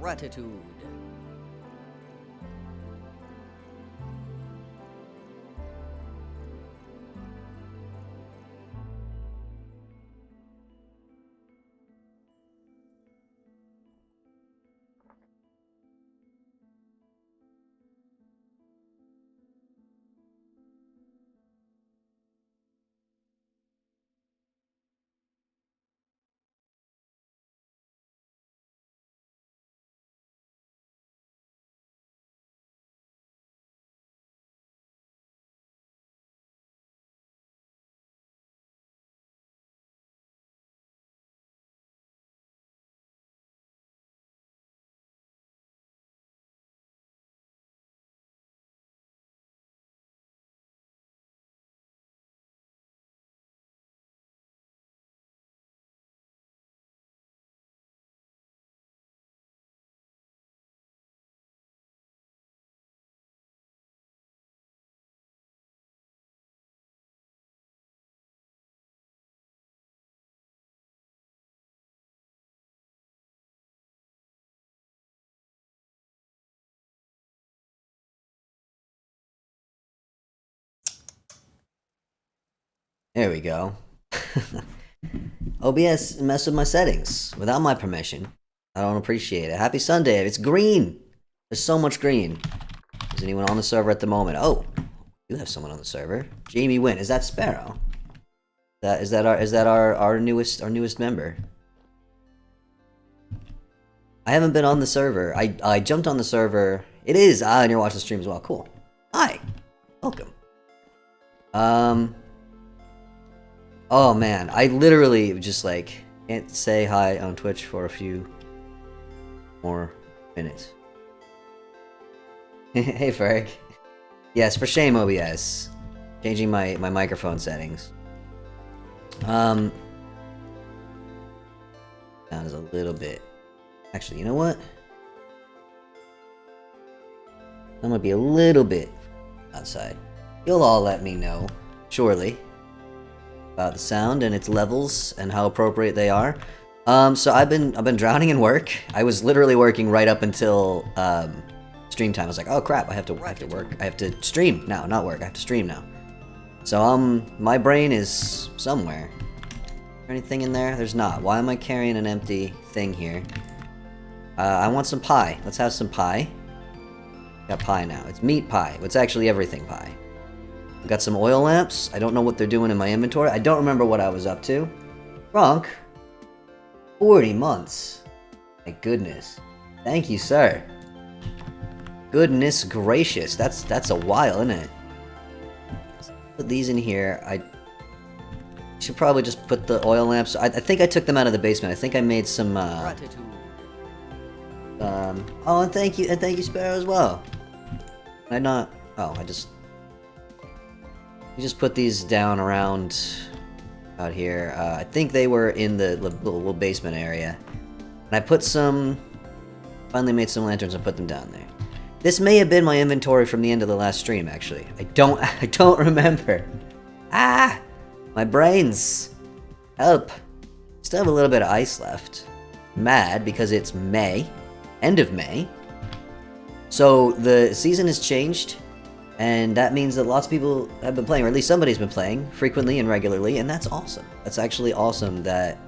Gratitude. There we go. OBS messed with my settings without my permission. I don't appreciate it. Happy Sunday. It's green. There's so much green. Is anyone on the server at the moment? Oh, you have someone on the server. Jamie Wynn. Is that Sparrow? Is that our newest member? I haven't been on the server. I jumped on the server. It is. And you're watching the stream as well. Cool. Hi. Welcome. Oh man, I literally just like can't say hi on Twitch for a few more minutes. Hey Ferg. Yes, for shame OBS. Changing my microphone settings. Sound is a little bit. Actually, you know what? I'm gonna be a little bit outside. You'll all let me know, surely, about the sound and its levels and how appropriate they are. So I've been drowning in work. I was literally working right up until stream time. I was like, oh crap, I have to work. I have to stream now, not work. I have to stream now. So my brain is somewhere. Is there anything in there? There's not. Why am I carrying an empty thing here? I want some pie. Let's have some pie. Got pie now. It's meat pie. It's actually everything pie. I've got some oil lamps. I don't know what they're doing in my inventory. I don't remember what I was up to. Grunk. 40 months. My goodness. Thank you, sir. Goodness gracious. That's a while, isn't it? Put these in here. I should probably just put the oil lamps. I think I took them out of the basement. I think I made some Gratitude. Oh, and thank you Sparrow as well. I not I just put these down around out here. I think they were in the little basement area. And I put finally made some lanterns and put them down there. This may have been my inventory from the end of the last stream, actually. I don't remember. My brains. Help. Still have a little bit of ice left. Mad because it's May. End of May. So the season has changed. And that means that lots of people have been playing, or at least somebody's been playing frequently and regularly, and that's awesome. That's actually awesome that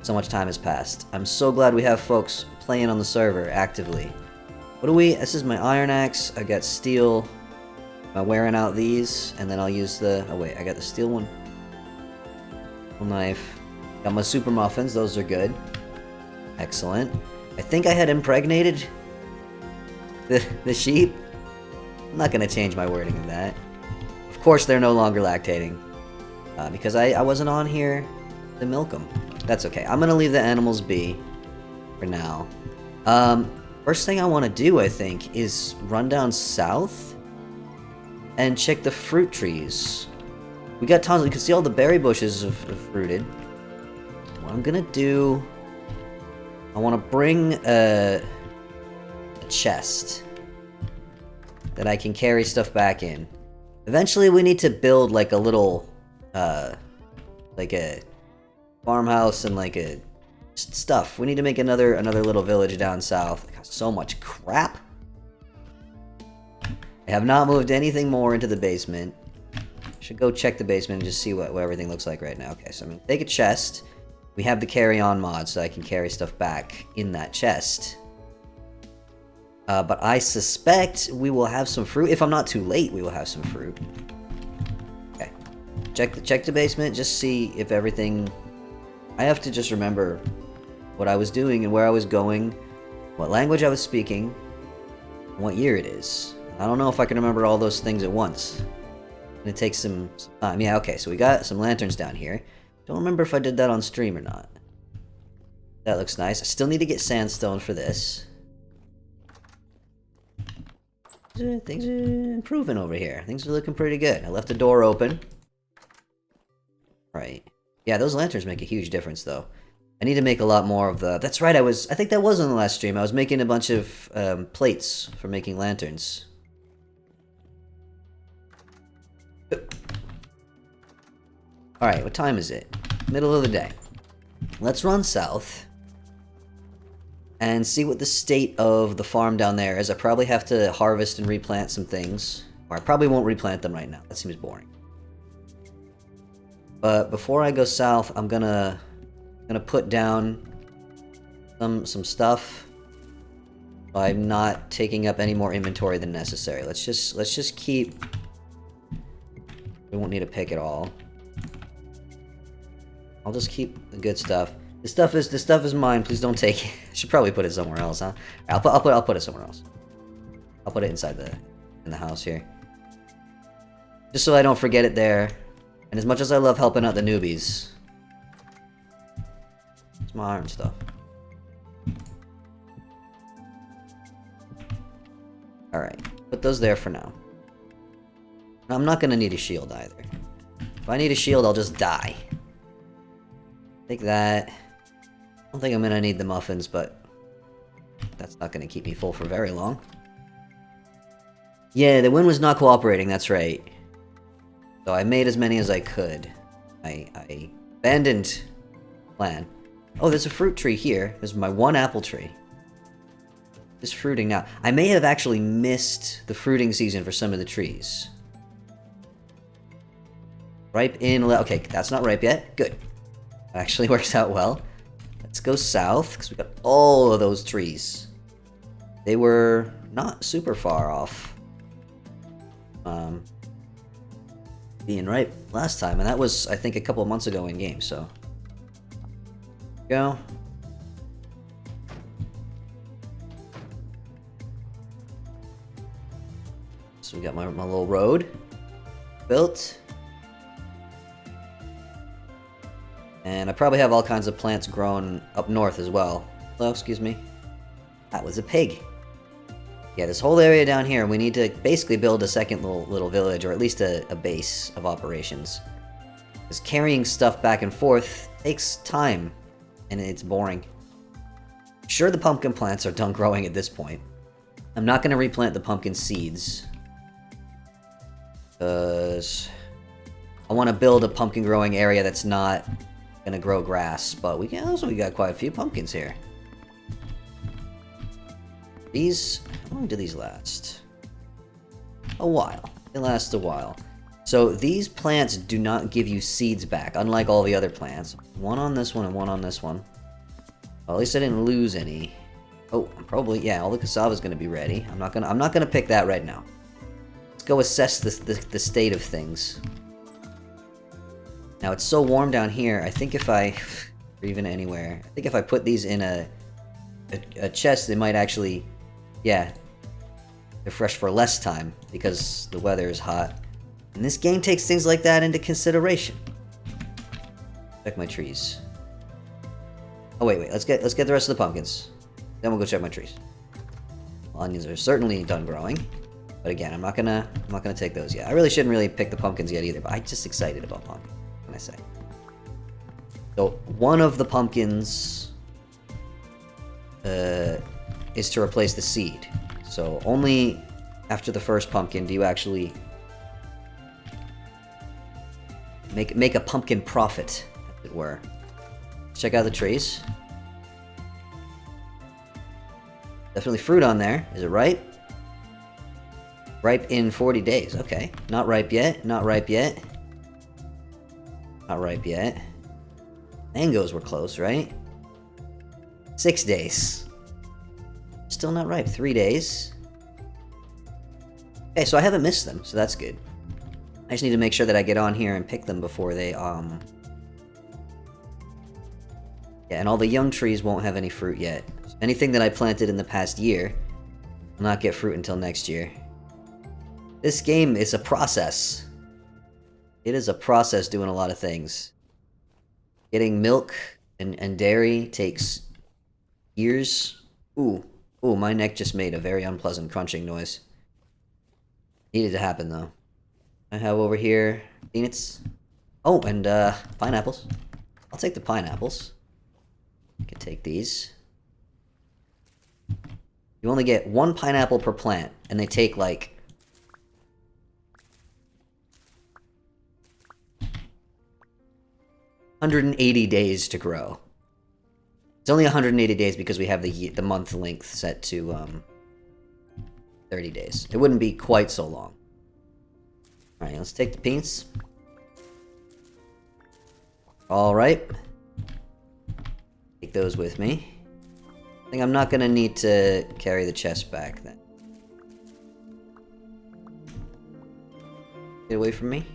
so much time has passed. I'm so glad we have folks playing on the server actively. What do we... This is my iron axe. I got steel. Am I wearing out these? And then I'll use the... Oh wait, I got the steel one. Knife. Got my super muffins. Those are good. Excellent. I think I had impregnated the sheep. I'm not going to change my wording of that. Of course they're no longer lactating. Because I wasn't on here to milk them. That's okay. I'm going to leave the animals be for now. First thing I want to do, I think, is run down south and check the fruit trees. We got tons. You can see all the berry bushes have fruited. What I'm going to do... I want to bring a chest that I can carry stuff back in. Eventually we need to build like a little like a farmhouse and like a stuff. We need to make another little village down south. Got so much crap. I have not moved anything more into the basement. Should go check the basement and just see what everything looks like right now. Okay, so I'm gonna take a chest. We have the carry-on mod, so I can carry stuff back in that chest. But I suspect we will have some fruit. If I'm not too late, we will have some fruit. Okay. Check the basement, just see if everything... I have to just remember what I was doing and where I was going, what language I was speaking, and what year it is. I don't know if I can remember all those things at once. It takes some time. Yeah, okay, so we got some lanterns down here. Don't remember if I did that on stream or not. That looks nice. I still need to get sandstone for this. Things are improving over here. Things are looking pretty good. I left the door open. Right. Yeah, those lanterns make a huge difference, though. I need to make a lot more of the... That's right, I think that was on the last stream. I was making a bunch of plates for making lanterns. Alright, what time is it? Middle of the day. Let's run south and see what the state of the farm down there is. I probably have to harvest and replant some things. Or I probably won't replant them right now. That seems boring. But before I go south, I'm gonna put down some stuff. I'm not taking up any more inventory than necessary. Let's just keep... We won't need to pick it all. I'll just keep the good stuff. This stuff is mine. Please don't take it. I should probably put it somewhere else, huh? I'll put it somewhere else. I'll put it inside in the house here, just so I don't forget it there. And as much as I love helping out the newbies, it's my iron stuff. All right, put those there for now. I'm not gonna need a shield either. If I need a shield, I'll just die. Take that. I don't think I'm gonna need the muffins, but that's not gonna keep me full for very long. Yeah, the wind was not cooperating, that's right. So I made as many as I could. I abandoned plan. Oh, there's a fruit tree here. There's my one apple tree. It's fruiting now. I may have actually missed the fruiting season for some of the trees. Ripe in... Okay, that's not ripe yet. Good. That actually works out well. Let's go south, because we got all of those trees. They were not super far off being ripe last time, and that was, I think, a couple of months ago in game, so... Go. So we got my little road built. And I probably have all kinds of plants grown up north as well. Oh, excuse me. That was a pig. Yeah, this whole area down here, we need to basically build a second little village, or at least a base of operations. Because carrying stuff back and forth takes time, and it's boring. Sure, the pumpkin plants are done growing at this point. I'm not going to replant the pumpkin seeds. Because I want to build a pumpkin growing area that's not going to grow grass. But we got quite a few pumpkins here. These, how long do these last? A while. They last a while. So these plants do not give you seeds back, unlike all the other plants. One on this one and one on this one. Well, at least I didn't lose any. Oh, probably, yeah, all the cassava's gonna be ready. I'm not gonna pick that right now. Let's go assess the state of things. Now it's so warm down here, I think if I, or even anywhere, I think if I put these in a chest, they might actually, yeah, they're fresh for less time because the weather is hot. And this game takes things like that into consideration. Check my trees. Oh wait, let's get the rest of the pumpkins. Then we'll go check my trees. Well, onions are certainly done growing. But again, I'm not gonna take those yet. I really shouldn't really pick the pumpkins yet either, but I'm just excited about pumpkins, what can I say? So one of the pumpkins is to replace the seed. So only after the first pumpkin do you actually make a pumpkin profit, as it were. Let's check out the trees. Definitely fruit on there. Is it ripe? Ripe in 40 days. Okay. Not ripe yet. Not ripe yet. Not ripe yet. Mangoes were close, right? 6 days. Still not ripe. 3 days. Okay, so I haven't missed them, so that's good. I just need to make sure that I get on here and pick them before they, Yeah, and all the young trees won't have any fruit yet. Anything that I planted in the past year will not get fruit until next year. This game is a process. It is a process doing a lot of things. Getting milk and dairy takes years. Ooh, my neck just made a very unpleasant crunching noise. Needed to happen, though. I have over here peanuts. Oh, and pineapples. I'll take the pineapples. I can take these. You only get 1 pineapple per plant, and they take, like... 180 days to grow. It's only 180 days because we have the month length set to 30 days. It wouldn't be quite so long. Alright, let's take the peanuts. Alright. Take those with me. I think I'm not gonna need to carry the chest back then. Get away from me.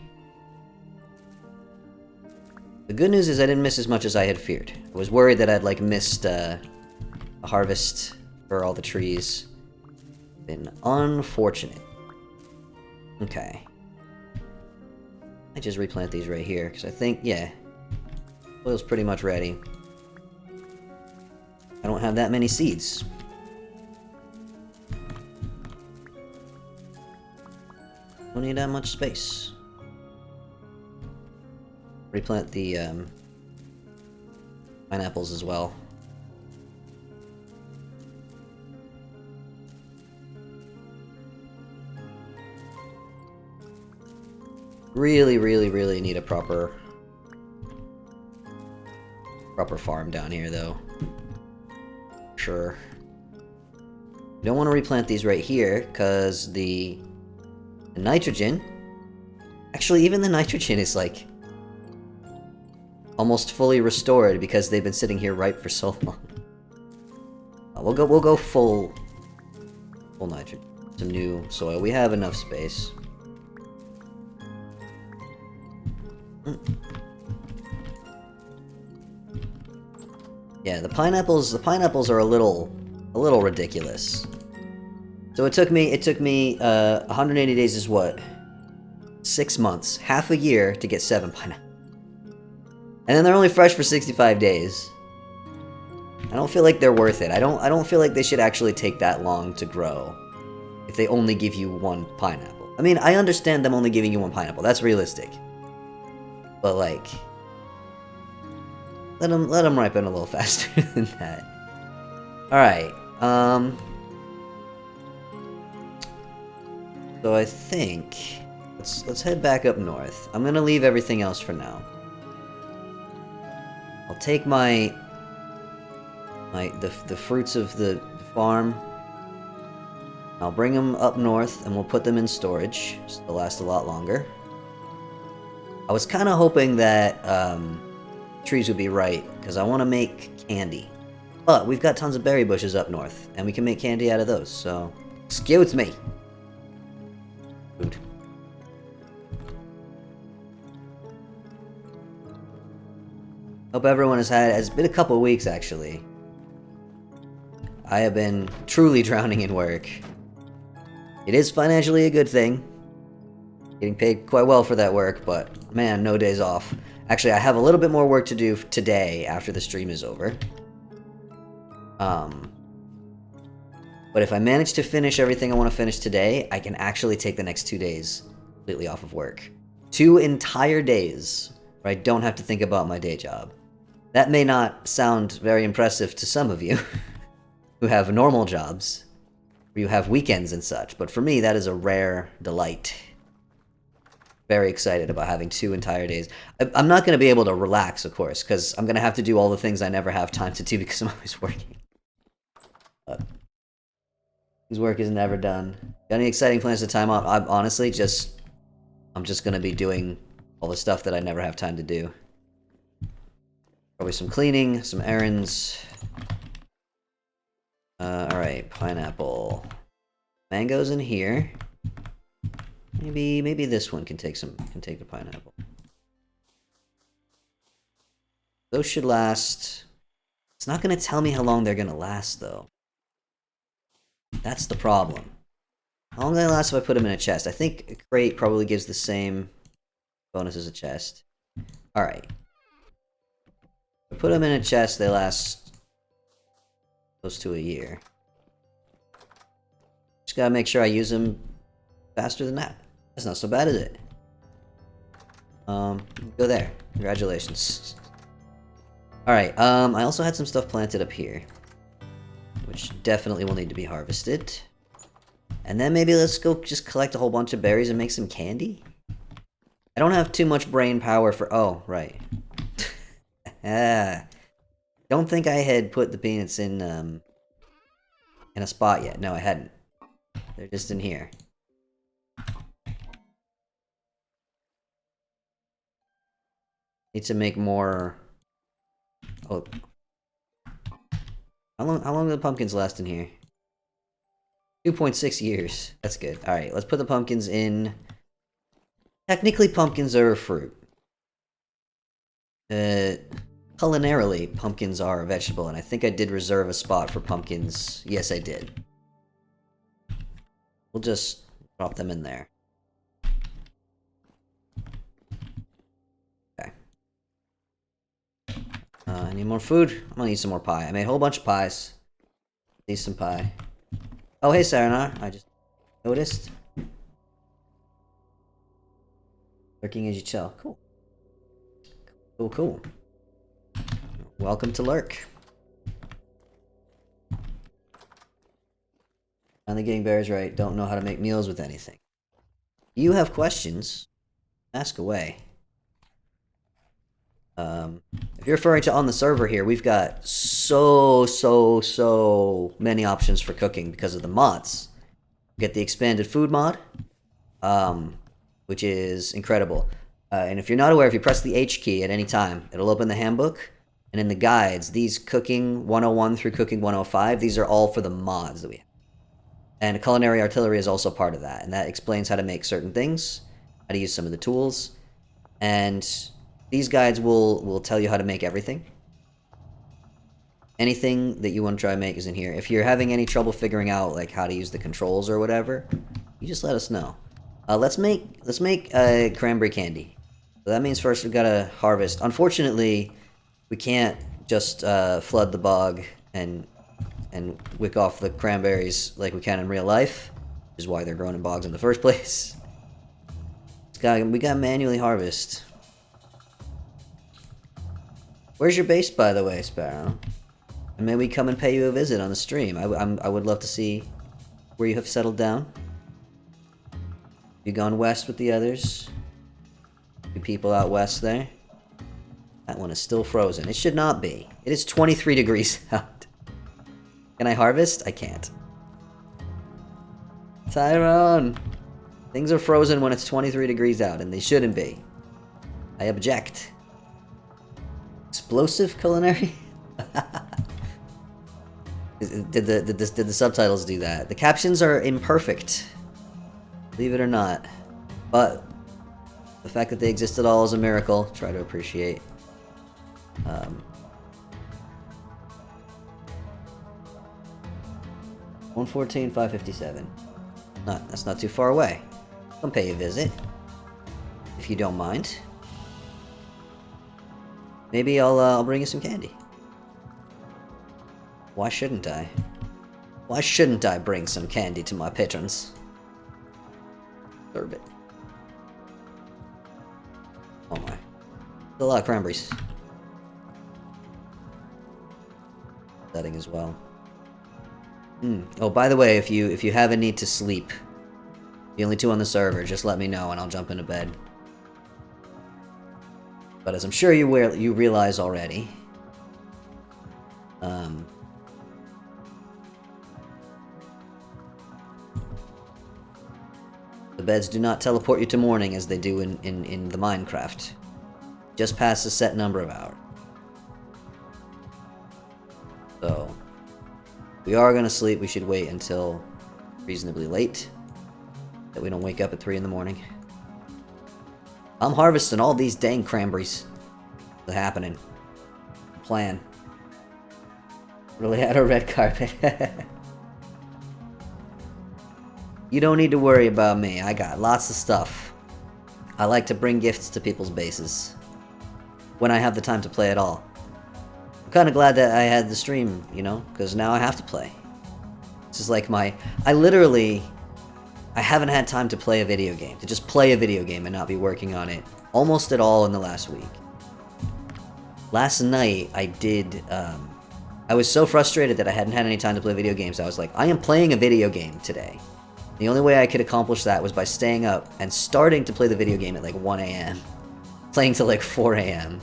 The good news is I didn't miss as much as I had feared. I was worried that I'd, like, missed a harvest for all the trees. Been unfortunate. Okay. I just replant these right here, because I think, yeah, soil's pretty much ready. I don't have that many seeds. Don't need that much space. Replant the pineapples as well. Really, really, really need a proper farm down here, though. Sure. You don't want to replant these right here, because the nitrogen... Actually, even the nitrogen is, like, almost fully restored because they've been sitting here ripe for so long. We'll go full nitrogen. Some new soil. We have enough space. Yeah, the pineapples are a little ridiculous. So it took me 180 days is what? 6 months, half a year to get 7 pineapples. And then they're only fresh for 65 days. I don't feel like they're worth it. I don't feel like they should actually take that long to grow if they only give you 1 pineapple. I mean, I understand them only giving you 1 pineapple. That's realistic. But, like, let them ripen a little faster than that. Alright, so I think let's head back up north. I'm gonna leave everything else for now. I'll take the fruits of the farm. I'll bring them up north and we'll put them in storage so they'll last a lot longer. I was kind of hoping that trees would be right because I want to make candy. But we've got tons of berry bushes up north and we can make candy out of those, so excuse me. Food. Hope everyone has had... It's been a couple of weeks, actually. I have been truly drowning in work. It is financially a good thing. Getting paid quite well for that work, but man, no days off. Actually, I have a little bit more work to do today after the stream is over. But if I manage to finish everything I want to finish today, I can actually take the next 2 days completely off of work. 2 entire days where I don't have to think about my day job. That may not sound very impressive to some of you who have normal jobs, where you have weekends and such, but for me, that is a rare delight. Very excited about having 2 entire days. I'm not going to be able to relax, of course, because I'm going to have to do all the things I never have time to do because I'm always working. whose work is never done. Got any exciting plans to time off? I'm just gonna be doing all the stuff that I never have time to do. Probably some cleaning, some errands. Alright, pineapple. Mangoes in here. Maybe this one can take the pineapple. Those should last. It's not gonna tell me how long they're gonna last though. That's the problem. How long do they last if I put them in a chest? I think a crate probably gives the same bonus as a chest. Alright. If I put them in a chest, they last close to a year. Just gotta make sure I use them faster than that. That's not so bad, is it? Go there. Congratulations. Alright, I also had some stuff planted up here, which definitely will need to be harvested. And then maybe let's go just collect a whole bunch of berries and make some candy? I don't have too much brain power for... Oh, right. Don't think I had put the peanuts in a spot yet. No, I hadn't. They're just in here. Need to make more... Oh. How long do the pumpkins last in here? 2.6 years. That's good. Alright, let's put the pumpkins in... Technically, pumpkins are a fruit. Culinarily, pumpkins are a vegetable, and I think I did reserve a spot for pumpkins. Yes, I did. We'll just drop them in there. Okay. I need more food. I'm gonna need some more pie. I made a whole bunch of pies. Need some pie. Oh, hey, Saranar. I just noticed. Lurking as you chill. Cool. Cool. Welcome to Lurk. Finally getting bears right. Don't know how to make meals with anything. You have questions? Ask away. If you're referring to on the server here, we've got so many options for cooking because of the mods. Get the expanded food mod, which is incredible. And if you're not aware, if you press the H key at any time, it'll open the handbook. And in the guides, these cooking 101 through cooking 105, these are all for the mods that we have. And culinary artillery is also part of that. And that explains how to make certain things, how to use some of the tools. And these guides will tell you how to make everything. Anything that you want to try to make is in here. If you're having any trouble figuring out like how to use the controls or whatever, you just let us know. Let's make cranberry candy. So that means first we've got to harvest. Unfortunately, we can't just flood the bog and wick off the cranberries like we can in real life, which is why they're grown in bogs in the first place. We got manually harvest. Where's your base, by the way, Sparrow? And maybe we come and pay you a visit on the stream. I would love to see where you have settled down. You gone west with the others? You people out west there? That one is still frozen. It should not be. It is 23 degrees out. Can I harvest? I can't. Tyrone! Things are frozen when it's 23 degrees out, and they shouldn't be. I object. Explosive culinary? Did the subtitles do that? The captions are imperfect. Believe it or not. But the fact that they exist at all is a miracle. Try to appreciate. 114,557. That's not too far away. Come pay a visit, if you don't mind. Maybe I'll bring you some candy. Why shouldn't I? Why shouldn't I bring some candy to my patrons? Serve it. Oh my. A lot of cranberries. Setting as well. Oh, by the way, if you have a need to sleep, the only two on the server, just let me know and I'll jump into bed. But as I'm sure you realize already, The beds do not teleport you to morning as they do in the Minecraft. Just past a set number of hours. So, if we are gonna sleep, we should wait until reasonably late. That we don't wake up at 3 in the morning. I'm harvesting all these dang cranberries. What's happening? Plan. Really had a red carpet. You don't need to worry about me. I got lots of stuff. I like to bring gifts to people's bases. When I have the time to play at all. I'm kind of glad that I had the stream, you know? Because now I have to play. This is like my... I haven't had time to play a video game. To just play a video game and not be working on it. Almost at all in the last week. Last night, I did... I was so frustrated that I hadn't had any time to play video games. I was like, I am playing a video game today. The only way I could accomplish that was by staying up and starting to play the video game at like 1 a.m. Playing till like 4 a.m.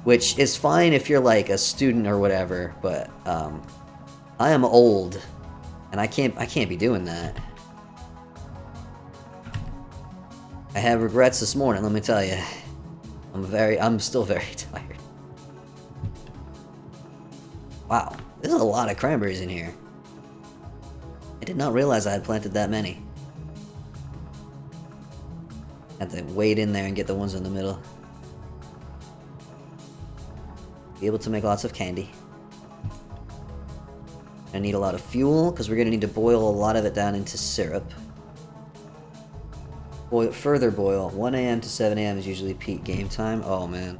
Which is fine if you're like a student or whatever, but I am old and I can't be doing that. I have regrets this morning, let me tell you. I'm still very tired. Wow, there's a lot of cranberries in here. I did not realize I had planted that many. Had to wade in there and get the ones in the middle. Be able to make lots of candy. I need a lot of fuel, because we're going to need to boil a lot of it down into syrup. Further boil. 1 a.m. to 7 a.m. is usually peak game time. Oh, man.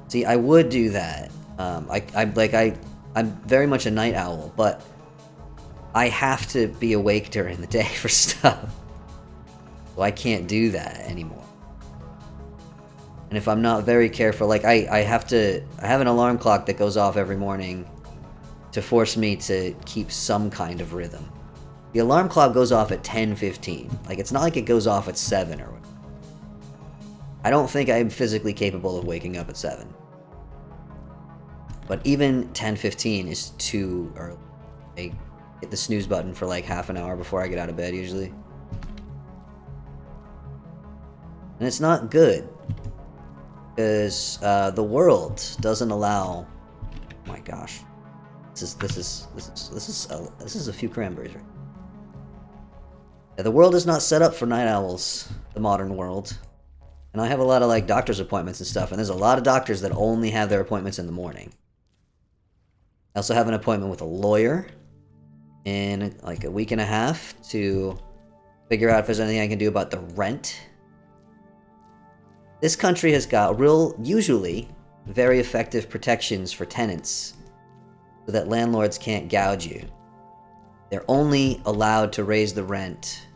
See, I would do that. I'm very much a night owl, but I have to be awake during the day for stuff. So I can't do that anymore. And if I'm not very careful, like I have an alarm clock that goes off every morning to force me to keep some kind of rhythm. The alarm clock goes off at 10:15. Like, it's not like it goes off at 7 or whatever. I don't think I'm physically capable of waking up at 7. But even 10:15 is too early. I hit the snooze button for like half an hour before I get out of bed usually. And it's not good. Because the world doesn't allow... Oh my gosh. This is a few cranberries, right? Yeah, the world is not set up for night owls, the modern world. And I have a lot of like doctor's appointments and stuff, and there's a lot of doctors that only have their appointments in the morning. I also have an appointment with a lawyer in like a week and a half to figure out if there's anything I can do about the rent. This country has got usually very effective protections for tenants so that landlords can't gouge you. They're only allowed to raise the rent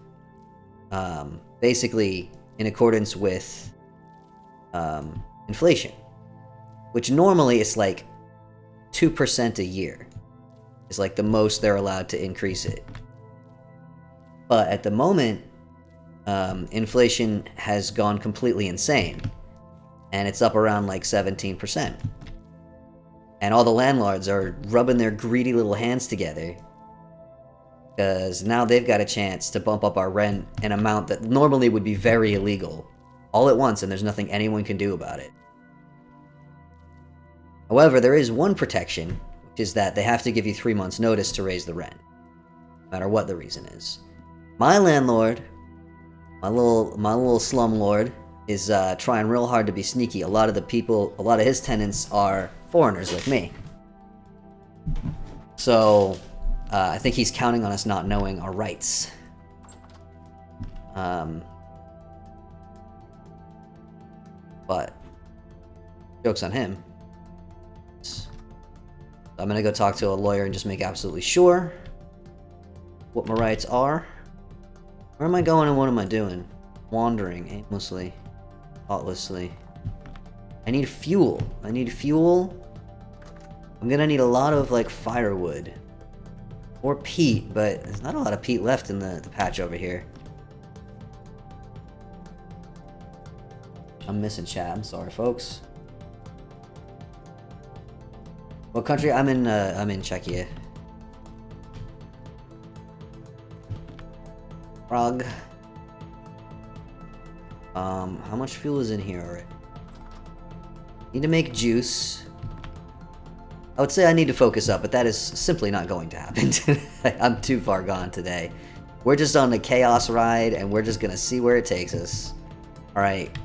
basically in accordance with inflation, which normally is like 2% a year. Is like the most they're allowed to increase it. But at the moment, inflation has gone completely insane, and it's up around like 17%. And all the landlords are rubbing their greedy little hands together because now they've got a chance to bump up our rent an amount that normally would be very illegal all at once, and there's nothing anyone can do about it. However, there is one protection, which is that they have to give you 3 months' notice to raise the rent, no matter what the reason is. My landlord, my little slumlord, is trying real hard to be sneaky. A lot of his tenants are foreigners like me. So, I think he's counting on us not knowing our rights. But, joke's on him. So I'm gonna go talk to a lawyer and just make absolutely sure what my rights are. Where am I going and what am I doing? Wandering aimlessly, thoughtlessly. I need fuel. I'm gonna need a lot of like firewood. Or peat, but there's not a lot of peat left in the patch over here. I'm missing chat. I'm sorry, folks. What country? I'm in Czechia. Frog. How much fuel is in here already? Need to make juice. I would say I need to focus up, but that is simply not going to happen today. I'm too far gone today. We're just on the chaos ride, and we're just gonna see where it takes us. Alright,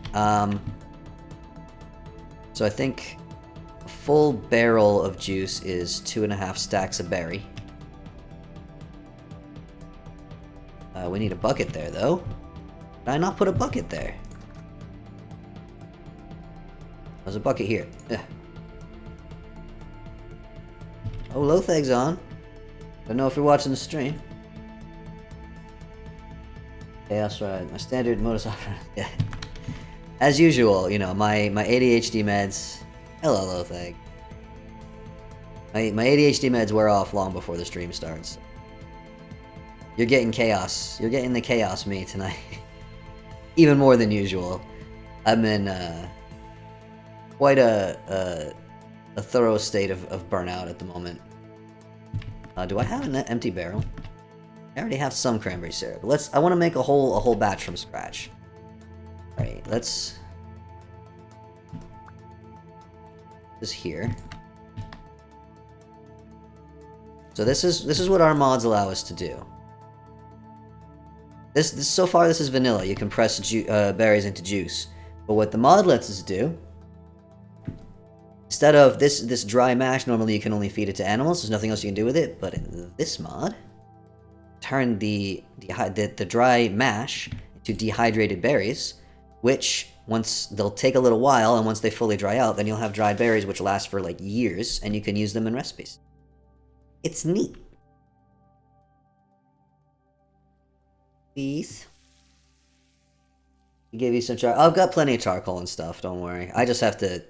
so I think a full barrel of juice is 2.5 stacks of berry. We need a bucket there, though. Did I not put a bucket there? There's a bucket here. Ugh. Oh, Lotheg's on. Don't know if you're watching the stream. Chaos Ride, my standard modus operandi. Yeah. As usual, you know, my ADHD meds. Hello, Lotheg. My ADHD meds wear off long before the stream starts. You're getting chaos. You're getting the chaos me tonight. Even more than usual. I'm in quite a thorough state of burnout at the moment. Do I have an empty barrel? I already have some cranberry syrup. I want to make a whole batch from scratch. All right, let's. This here. So this is what our mods allow us to do. This so far this is vanilla. You can press berries into juice. But what the mod lets us do, instead of this dry mash, normally you can only feed it to animals. There's nothing else you can do with it. But in this mod, turn the dry mash into dehydrated berries, which once they'll take a little while, and once they fully dry out, then you'll have dried berries which last for like years, and you can use them in recipes. It's neat. Please. Give you some charcoal. I've got plenty of charcoal and stuff, don't worry. I just have to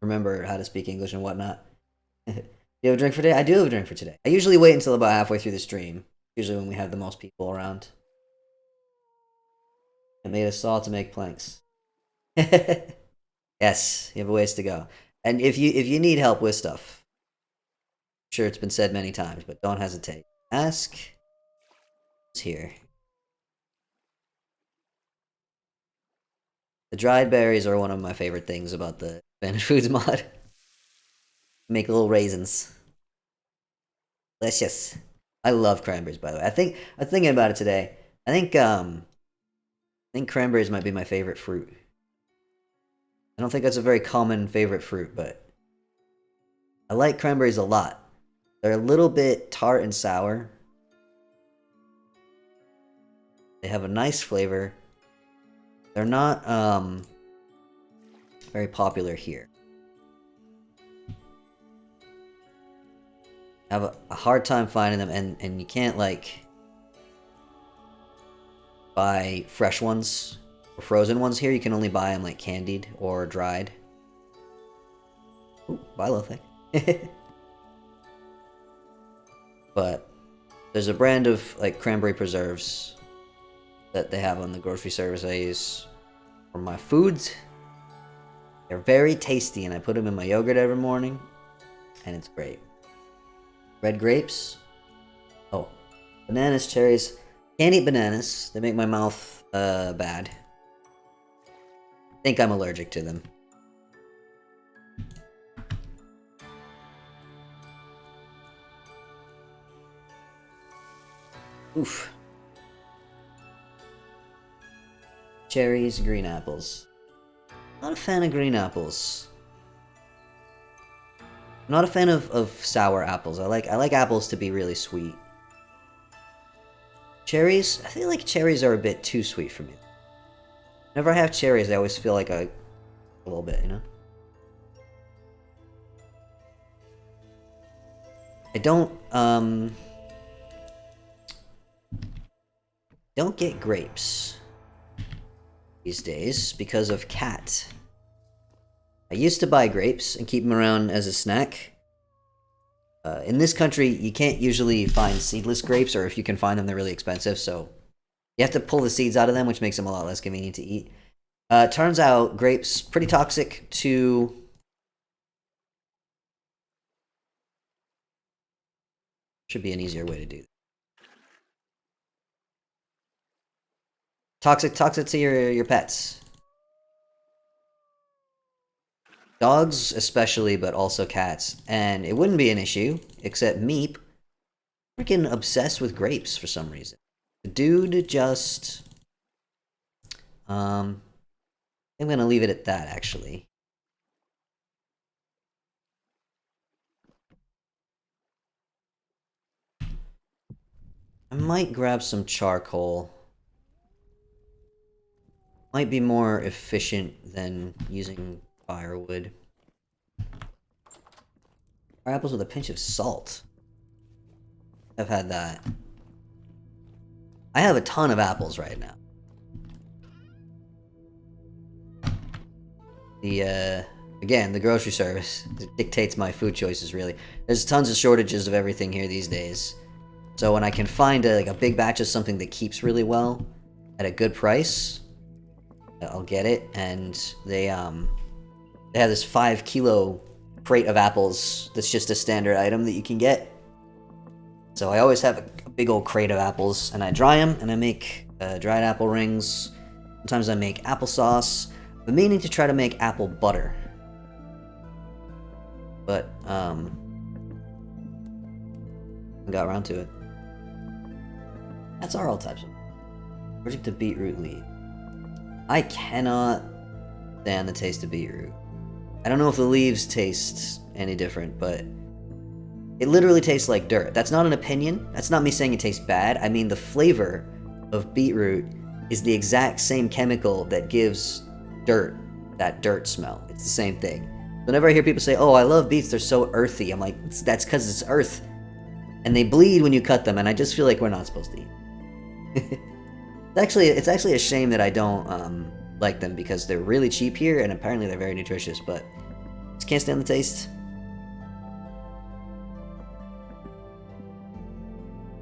remember how to speak English and whatnot. You have a drink for today? I do have a drink for today. I usually wait until about halfway through the stream. Usually when we have the most people around. I made a saw to make planks. Yes, you have a ways to go. And if you need help with stuff, I'm sure it's been said many times, but don't hesitate. Ask. It's here. The dried berries are one of my favorite things about the Spanish Foods mod. Make little raisins. Delicious. I love cranberries, by the way. I'm thinking about it today. I think cranberries might be my favorite fruit. I don't think that's a very common favorite fruit, but I like cranberries a lot. They're a little bit tart and sour. They have a nice flavor. They're not very popular here. I have a hard time finding them, and you can't like buy fresh ones or frozen ones here. You can only buy them like candied or dried. Ooh, bye, Lothec. But there's a brand of like cranberry preserves that they have on the grocery service I use for my foods. They're very tasty, and I put them in my yogurt every morning, and it's great. Red grapes. Oh, bananas, cherries. Can't eat bananas. They make my mouth bad. I think I'm allergic to them. Oof. Cherries, green apples. Not a fan of green apples. I'm not a fan of sour apples. I like apples to be really sweet. Cherries, I feel like cherries are a bit too sweet for me. Whenever I have cherries, I always feel like a little bit, you know? I don't get grapes these days because of Cat. I used to buy grapes and keep them around as a snack. In this country, you can't usually find seedless grapes, or if you can find them, they're really expensive, so you have to pull the seeds out of them, which makes them a lot less convenient to eat. Turns out, grapes, pretty toxic to... Should be an easier way to do that. toxic to your pets. Dogs especially, but also cats. And it wouldn't be an issue, except Meep freaking obsessed with grapes for some reason. The dude just... I'm gonna leave it at that, actually. I might grab some charcoal. Might be more efficient than using firewood. Or apples with a pinch of salt. I've had that. I have a ton of apples right now. Again, the grocery service dictates my food choices, really. There's tons of shortages of everything here these days. So when I can find a big batch of something that keeps really well at a good price, I'll get it. And they have this 5-kilo crate of apples that's just a standard item that you can get. So I always have a big old crate of apples, and I dry them, and I make dried apple rings. Sometimes I make applesauce. I'm meaning to try to make apple butter. But, I got around to it. That's all types of... Allergic to beetroot leaf. I cannot stand the taste of beetroot. I don't know if the leaves taste any different, but... It literally tastes like dirt. That's not an opinion. That's not me saying it tastes bad. I mean, the flavor of beetroot is the exact same chemical that gives dirt that dirt smell. It's the same thing. Whenever I hear people say, oh, I love beets, they're so earthy, I'm like, that's because it's earth. And they bleed when you cut them, and I just feel like we're not supposed to eat. It's actually a shame that I don't like them, because they're really cheap here, and apparently they're very nutritious, but just can't stand the taste.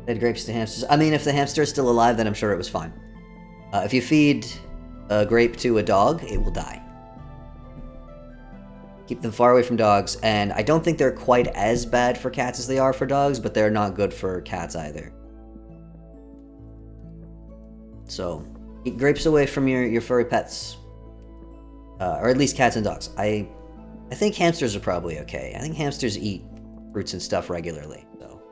Fed grapes to hamsters. I mean, if the hamster is still alive, then I'm sure it was fine. If you feed a grape to a dog, it will die. Keep them far away from dogs, and I don't think they're quite as bad for cats as they are for dogs, but they're not good for cats either. So, keep grapes away from your furry pets. Or at least cats and dogs. I think hamsters are probably okay. I think hamsters eat fruits and stuff regularly, so.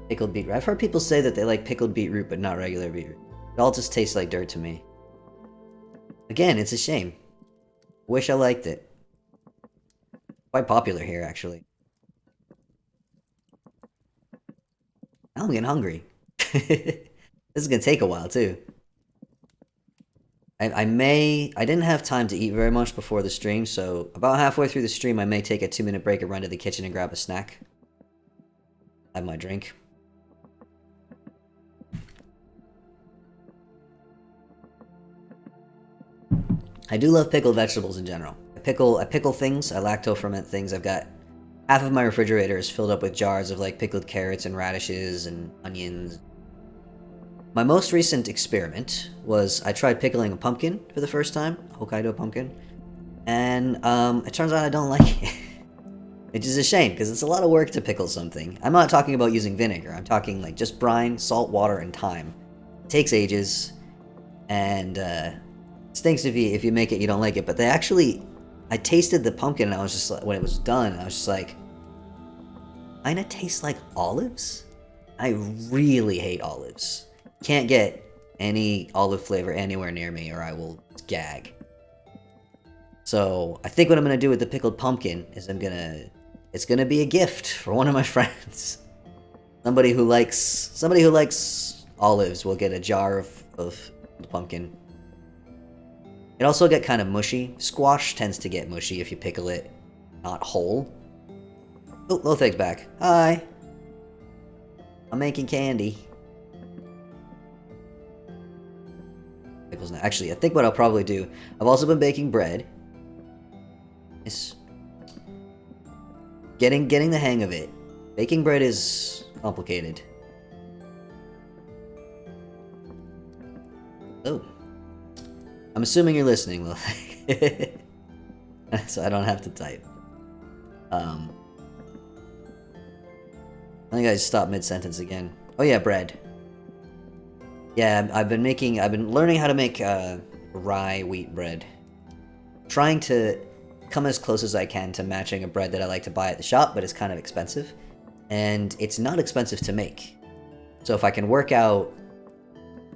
Pickled beetroot. I've heard people say that they like pickled beetroot, but not regular beetroot. It all just tastes like dirt to me. Again, it's a shame. Wish I liked it. Quite popular here, actually. Now I'm getting hungry. This is gonna take a while, too. I didn't have time to eat very much before the stream, so about halfway through the stream I may take a 2-minute break and run to the kitchen and grab a snack. Have my drink. I do love pickled vegetables in general. I pickle things, I lacto-ferment things. I've got half of my refrigerator is filled up with jars of like pickled carrots and radishes and onions. My most recent experiment was I tried pickling a pumpkin for the first time, Hokkaido pumpkin, and it turns out I don't like it. Which is a shame, because it's a lot of work to pickle something. I'm not talking about using vinegar, I'm talking like just brine, salt, water, and thyme. It takes ages, and stinks if you make it you don't like it, but they actually... I tasted the pumpkin and I was just like, when it was done, I was just like, kinda tastes like olives? I really hate olives. Can't get any olive flavor anywhere near me or I will gag. So I think what I'm gonna do with the pickled pumpkin is it's gonna be a gift for one of my friends. Somebody who likes olives will get a jar of pumpkin. It also get kind of mushy. Squash tends to get mushy if you pickle it not whole. Oh, Lotheg's back. Hi. I'm making candy. Pickles now. Actually, I think what I'll probably do, I've also been baking bread. It's getting the hang of it. Baking bread is complicated. Oh. I'm assuming you're listening, Lotheg. So I don't have to type. I think I stopped mid-sentence again. Oh yeah, bread. Yeah, I've been learning how to make rye wheat bread. Trying to come as close as I can to matching a bread that I like to buy at the shop, but it's kind of expensive. And it's not expensive to make. So if I can work out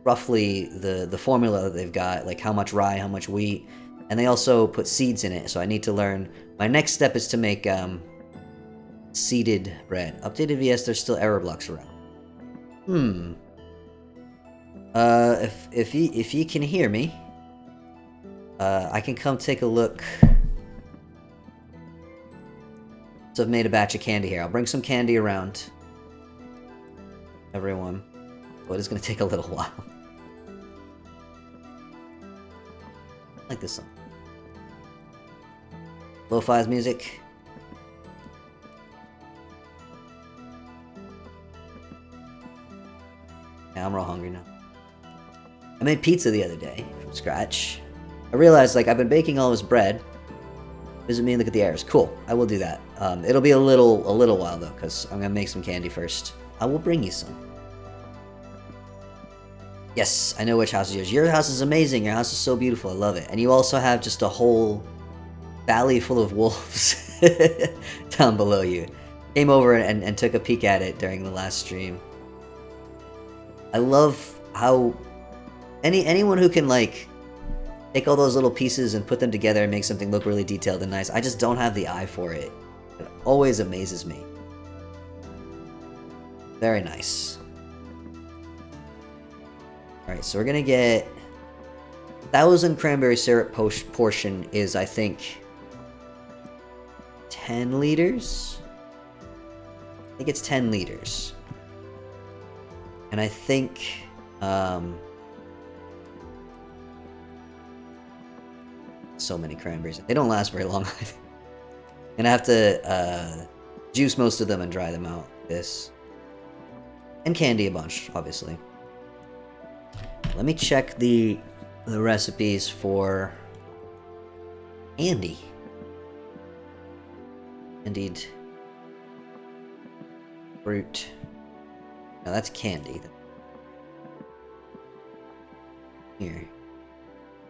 roughly the formula that they've got, like how much rye, how much wheat, and they also put seeds in it, so I need to learn. My next step is to make seeded bread. Updated VS, there's still error blocks around. If you can hear me, I can come take a look. So I've made a batch of candy here. I'll bring some candy around. Everyone. But it's gonna take a little while. I like this song. Lo-fi's music. Yeah, I'm real hungry now. I made pizza the other day from scratch. I realized, like, I've been baking all this bread. Visit me and look at the errors. Cool, I will do that. It'll be a little while though, because I'm gonna make some candy first. I will bring you some. Yes, I know which house is yours. Your house is amazing. Your house is so beautiful. I love it. And you also have just a whole valley full of wolves down below you. Came over and took a peek at it during the last stream. I love how anyone who can, like, take all those little pieces and put them together and make something look really detailed and nice. I just don't have the eye for it. It always amazes me. Very nice. Alright, so we're gonna get 1,000 cranberry syrup portion is, I think, 10 liters? I think it's 10 liters. And I think, so many cranberries. They don't last very long. And I have to juice most of them and dry them out. This. And candy a bunch, obviously. Let me check the recipes for candy. Indeed. Fruit. Now that's candy. Here.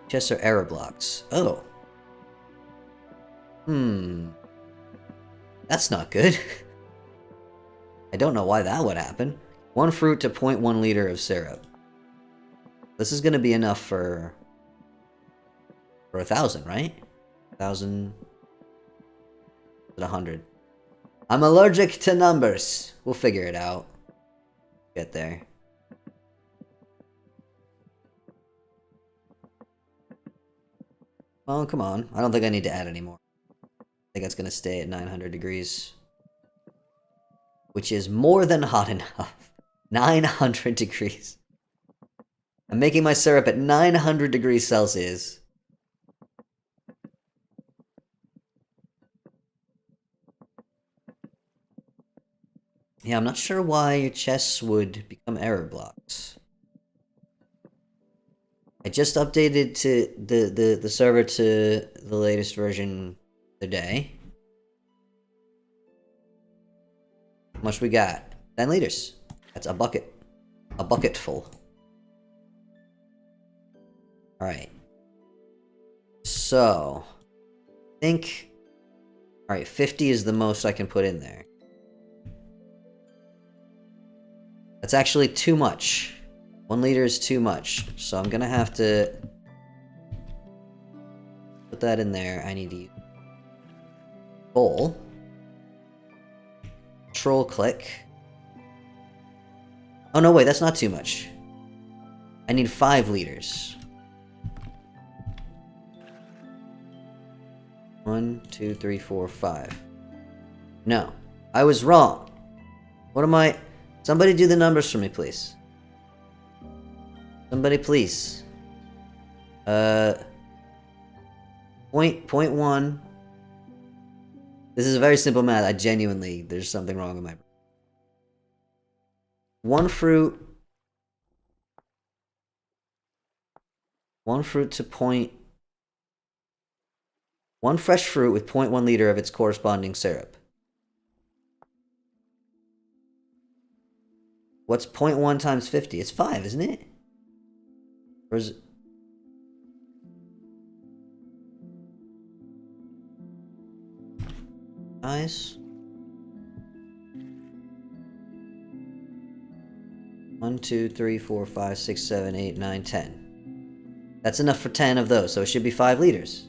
Chests are error blocks. Oh. That's not good. I don't know why that would happen. 1 fruit to 0.1 liter of syrup. This is gonna be enough for 1,000, right? 1,000. 100. I'm allergic to numbers. We'll figure it out. Get there. Oh, come on. I don't think I need to add any more. I think it's gonna stay at 900 degrees. Which is more than hot enough. 900 degrees. I'm making my syrup at 900 degrees Celsius. Yeah, I'm not sure why your chests would become error blocks. I just updated to the server to the latest version today. How much we got? 10 liters. That's a bucket. A bucket full. Alright. So, I think... Alright, 50 is the most I can put in there. That's actually too much. 1 liter is too much. So I'm gonna have to... put that in there. I need to use... bowl. Control click. Oh no, wait, that's not too much. I need 5 liters. 1, 2, 3, 4, 5. No, I was wrong. What am I... Somebody do the numbers for me, please. Somebody, please. Point 1. This is a very simple math. I genuinely... There's something wrong with my... 1 fruit... 1 fruit to point... 1 fresh fruit with 0.1 liter of its corresponding syrup. What's 0.1 times 50? It's 5, isn't it? Or is it... Nice. 1, 2, 3, 4, 5, 6, 7, 8, 9, 10. That's enough for 10 of those, so it should be 5 liters.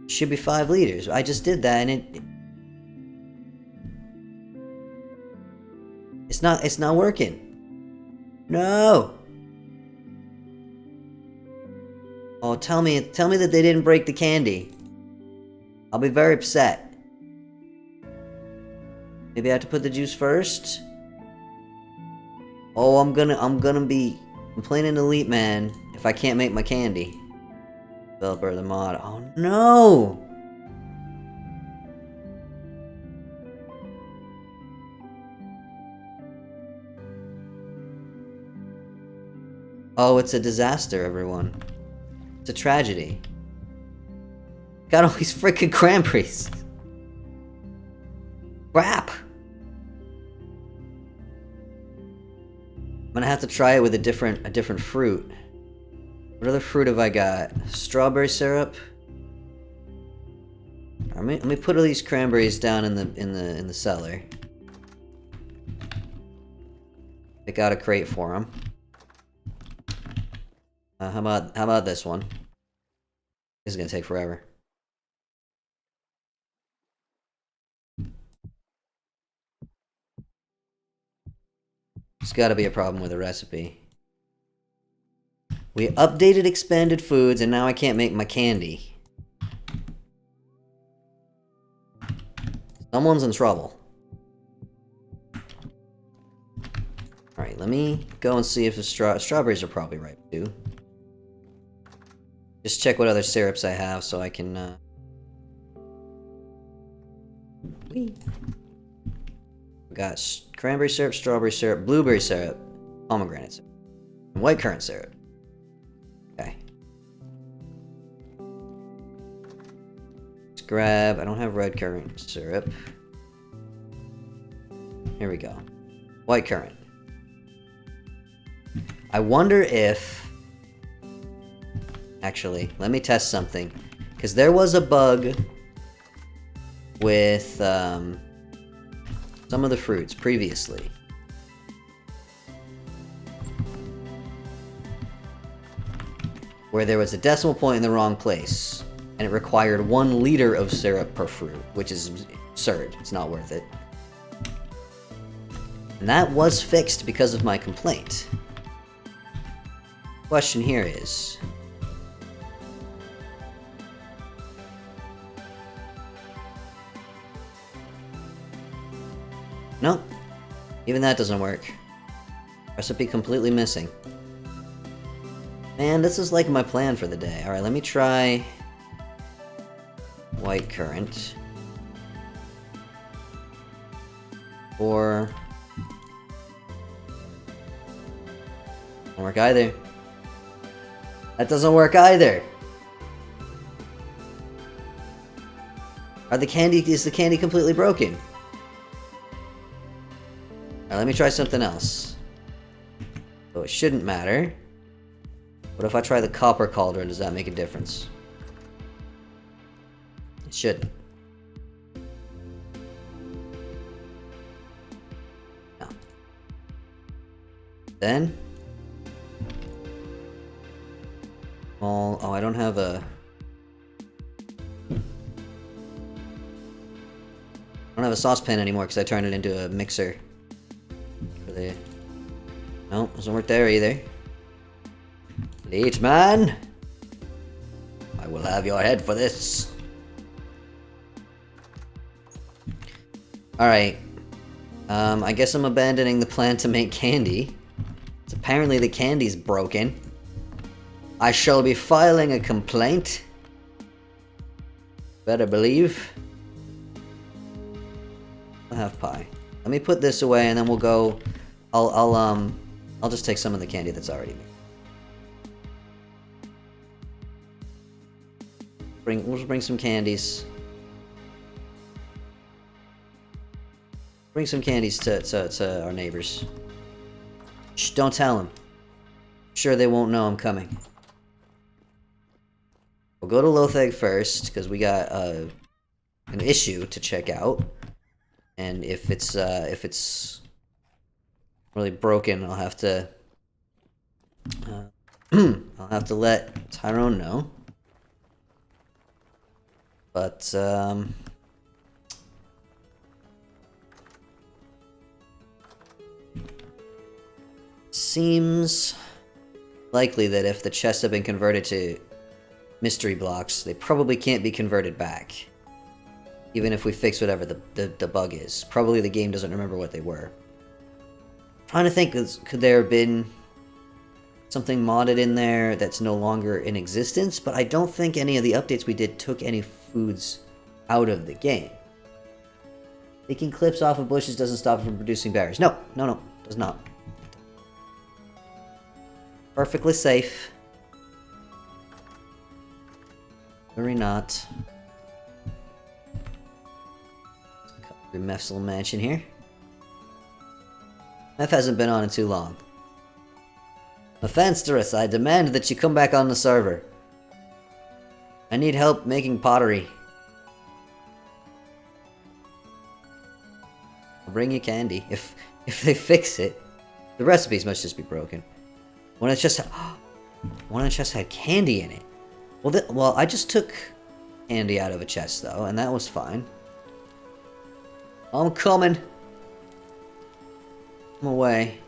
Should be 5 liters. I just did that and it's not working. No. Oh, tell me that they didn't break the candy. I'll be very upset. Maybe I have to put the juice first? Oh, I'm gonna be complaining to Elite Man if I can't make my candy. Developer of the mod. Oh no! Oh, it's a disaster, everyone. It's a tragedy. Got all these freaking cranberries. Crap! I'm gonna have to try it with a different fruit. What other fruit have I got? Strawberry syrup. Let me put all these cranberries down in the cellar. Pick out a crate for them. How about this one? This is gonna take forever. There's gotta be a problem with the recipe. We updated expanded foods and now I can't make my candy. Someone's in trouble. Alright, let me go and see if the strawberries are probably ripe too. Just check what other syrups I have so I can, We got cranberry syrup, strawberry syrup, blueberry syrup, pomegranate syrup, and white currant syrup. Okay. Let's grab... I don't have red currant syrup. Here we go. White currant. I wonder if... Actually, let me test something. Because there was a bug with some of the fruits previously. Where there was a decimal point in the wrong place. And it required 1 liter of syrup per fruit. Which is absurd. It's not worth it. And that was fixed because of my complaint. Question here is... Nope. Even that doesn't work. Recipe completely missing. Man, this is like my plan for the day. Alright, let me try... white currant. Or... Doesn't work either. That doesn't work either! Is the candy completely broken? Alright, let me try something else. So it shouldn't matter. What if I try the copper cauldron? Does that make a difference? It shouldn't. No. Then... Oh, I don't have a... I don't have a saucepan anymore because I turned it into a mixer. No, doesn't work there either. Elite Man! I will have your head for this. Alright. I guess I'm abandoning the plan to make candy. It's apparently the candy's broken. I shall be filing a complaint. Better believe. I'll have pie. Let me put this away and then we'll go... I'll just take some of the candy that's already made. We'll just bring some candies. Bring some candies to our neighbors. Shh, don't tell him. Sure they won't know I'm coming. We'll go to Lotheg first, because we got an issue to check out. And if it's really broken, I'll have to I'll have to let Tyrone know. But seems likely that if the chests have been converted to mystery blocks, they probably can't be converted back. Even if we fix whatever the bug is. Probably the game doesn't remember what they were. I'm trying to think, could there have been something modded in there that's no longer in existence? But I don't think any of the updates we did took any foods out of the game. Taking clips off of bushes doesn't stop it from producing berries. No, does not. Perfectly safe. Worry not. The Meph's little mansion here. Meph hasn't been on in too long. Offensterous, I demand that you come back on the server. I need help making pottery. I'll bring you candy. If they fix it, the recipes must just be broken. One of the chests had candy in it. Well, I just took candy out of a chest though, and that was fine. I'm coming. I'm away.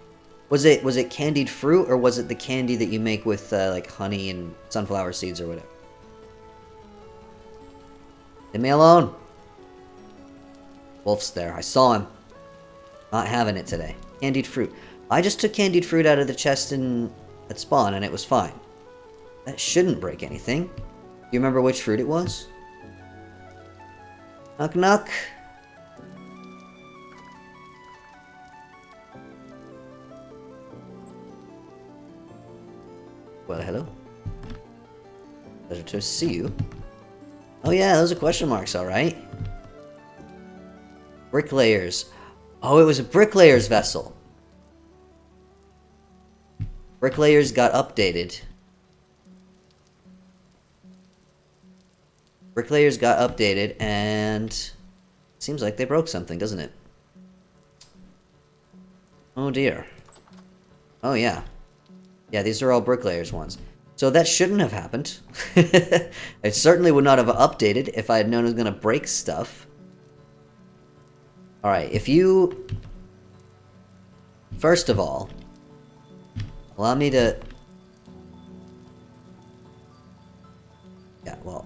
Was it candied fruit, or was it the candy that you make with like honey and sunflower seeds or whatever? Leave me alone. Wolf's there. I saw him. Not having it today. Candied fruit. I just took candied fruit out of the chest at spawn, and it was fine. That shouldn't break anything. You remember which fruit it was? Knock knock. Well, hello. Pleasure to see you. Oh yeah, those are question marks, alright. Bricklayers. Oh, it was a Bricklayers vessel. Bricklayers got updated. Bricklayers got updated, and it seems like they broke something, doesn't it? Oh dear. Oh yeah. Yeah, these are all Bricklayers ones. So that shouldn't have happened. It certainly would not have updated if I had known it was going to break stuff. Alright, if you... First of all, allow me to... Yeah, well,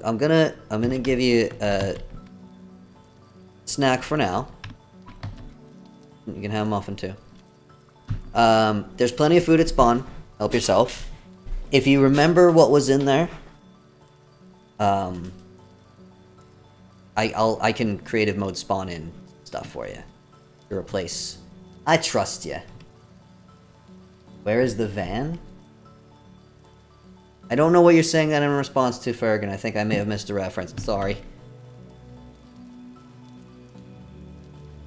I'm gonna give you a snack for now. You can have a muffin too. There's plenty of food at spawn. Help yourself. If you remember what was in there, I can creative mode spawn in stuff for you to replace. I trust you. Where is the van? I don't know what you're saying that in response to, Ferrigan. I think I may have missed a reference. I'm sorry.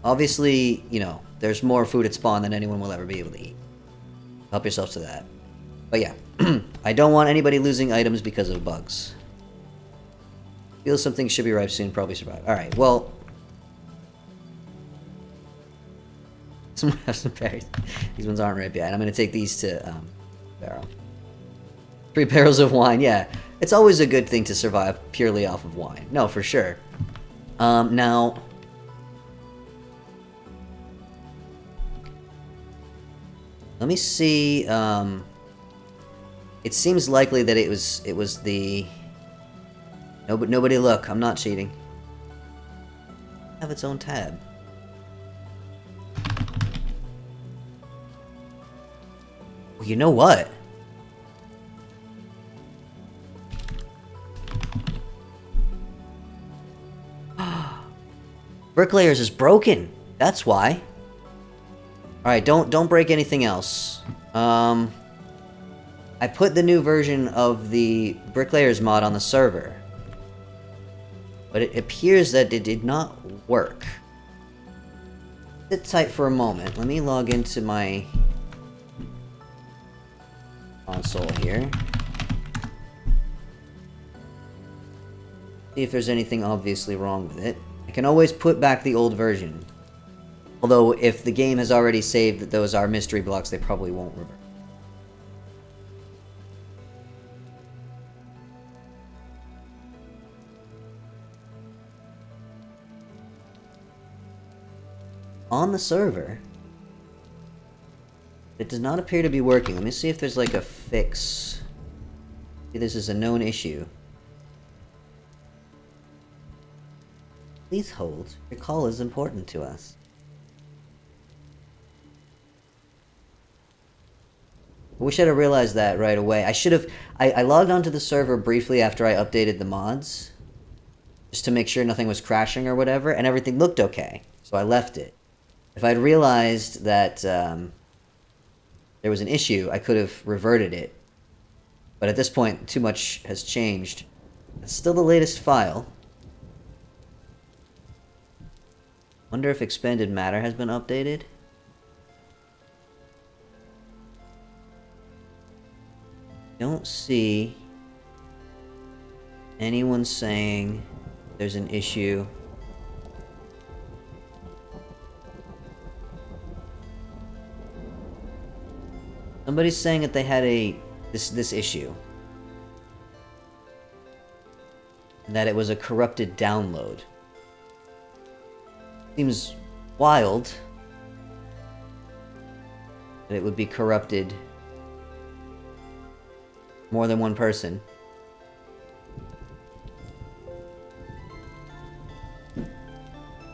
Obviously, you know, there's more food at spawn than anyone will ever be able to eat. Help yourself to that. But yeah, I don't want anybody losing items because of bugs. Feel something should be ripe soon, probably survive. Alright, well... Some berries. These ones aren't ripe yet. I'm going to take these to, barrel. 3 barrels of wine, yeah. It's always a good thing to survive purely off of wine. No, for sure. Now... Let me see, it seems likely that it was the... Nobody look, I'm not cheating. Have its own tab. Well, you know what? Bricklayers is broken. That's why. Alright, don't break anything else. I put the new version of the Bricklayers mod on the server. But it appears that it did not work. Sit tight for a moment. Let me log into my console here. See if there's anything obviously wrong with it. I can always put back the old version. Although, if the game has already saved that those are mystery blocks, they probably won't revert. On the server, it does not appear to be working. Let me see if there's like a fix. See, this is a known issue. Please hold. Your call is important to us. We should have realized that right away. I should have... I logged onto the server briefly after I updated the mods. Just to make sure nothing was crashing or whatever, and everything looked okay. So I left it. If I'd realized that there was an issue, I could have reverted it. But at this point, too much has changed. It's still the latest file. Wonder if expanded matter has been updated? Don't see anyone saying there's an issue. Somebody's saying that they had this issue. And that it was a corrupted download. Seems wild that it would be corrupted more than one person.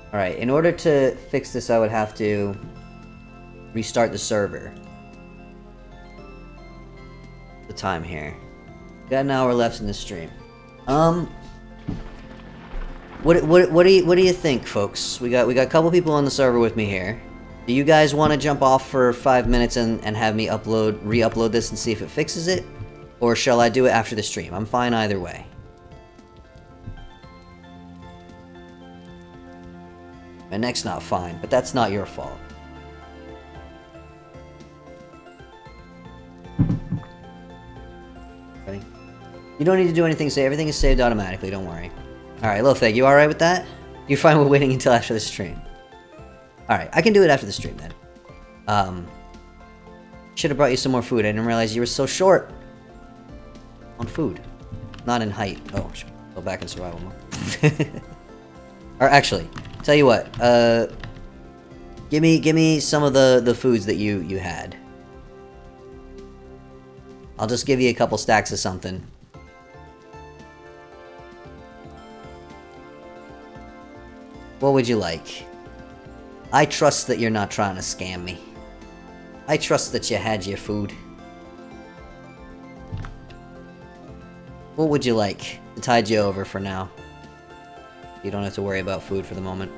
Alright, in order to fix this, I would have to restart the server. The time here. Got an hour left in the stream. What do you think, folks? We got a couple people on the server with me here. Do you guys want to jump off for 5 minutes and have me re-upload this and see if it fixes it? Or shall I do it after the stream? I'm fine either way. My neck's not fine, but that's not your fault. Ready? You don't need to do anything, say everything is saved automatically, don't worry. Alright, Lofeg, you alright with that? You're fine with waiting until after the stream? Alright, I can do it after the stream then. Should have brought you some more food. I didn't realize you were so short on food. Not in height. Oh, go back in survival mode. Or actually, tell you what, give me some of the foods that you had. I'll just give you a couple stacks of something. What would you like? I trust that you're not trying to scam me. I trust that you had your food. What would you like to tide you over for now? You don't have to worry about food for the moment.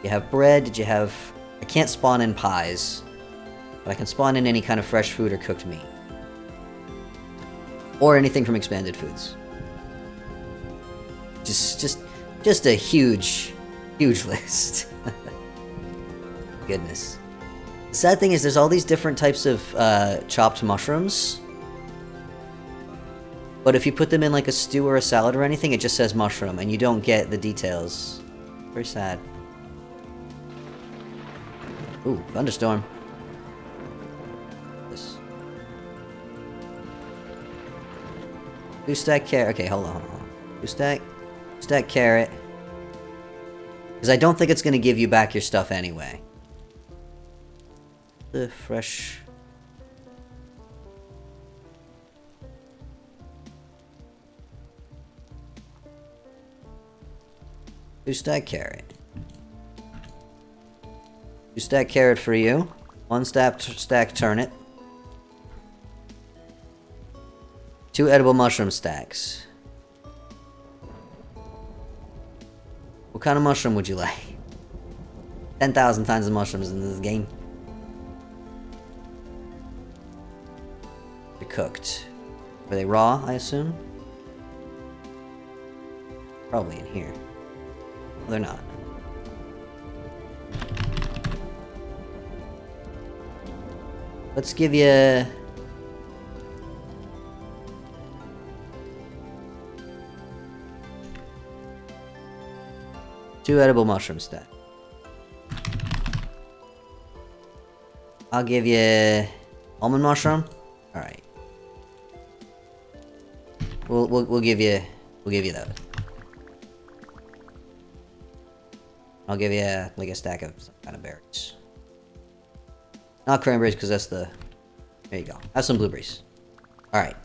You have bread, did you have... I can't spawn in pies, but I can spawn in any kind of fresh food or cooked meat. Or anything from expanded foods. Just a huge list. Goodness. The sad thing is there's all these different types of chopped mushrooms. But if you put them in like a stew or a salad or anything, it just says mushroom and you don't get the details. Very sad. Ooh, thunderstorm. This. 2-stack carrot. Okay, hold on. 2-stack carrot. Because I don't think it's going to give you back your stuff anyway. The fresh... Two-stack carrot. 2-stack carrot for you. 1-stack turnip. 2 edible mushroom stacks. What kind of mushroom would you like? 10,000 kinds of mushrooms in this game. They're cooked. Were they raw, I assume? Probably in here. Well, they're not. Let's give you 2 edible mushrooms then. I'll give you almond mushroom. All right. We'll give you that. I'll give you like a stack of some kind of berries. Not cranberries because that's the. There you go. Have some blueberries. All right.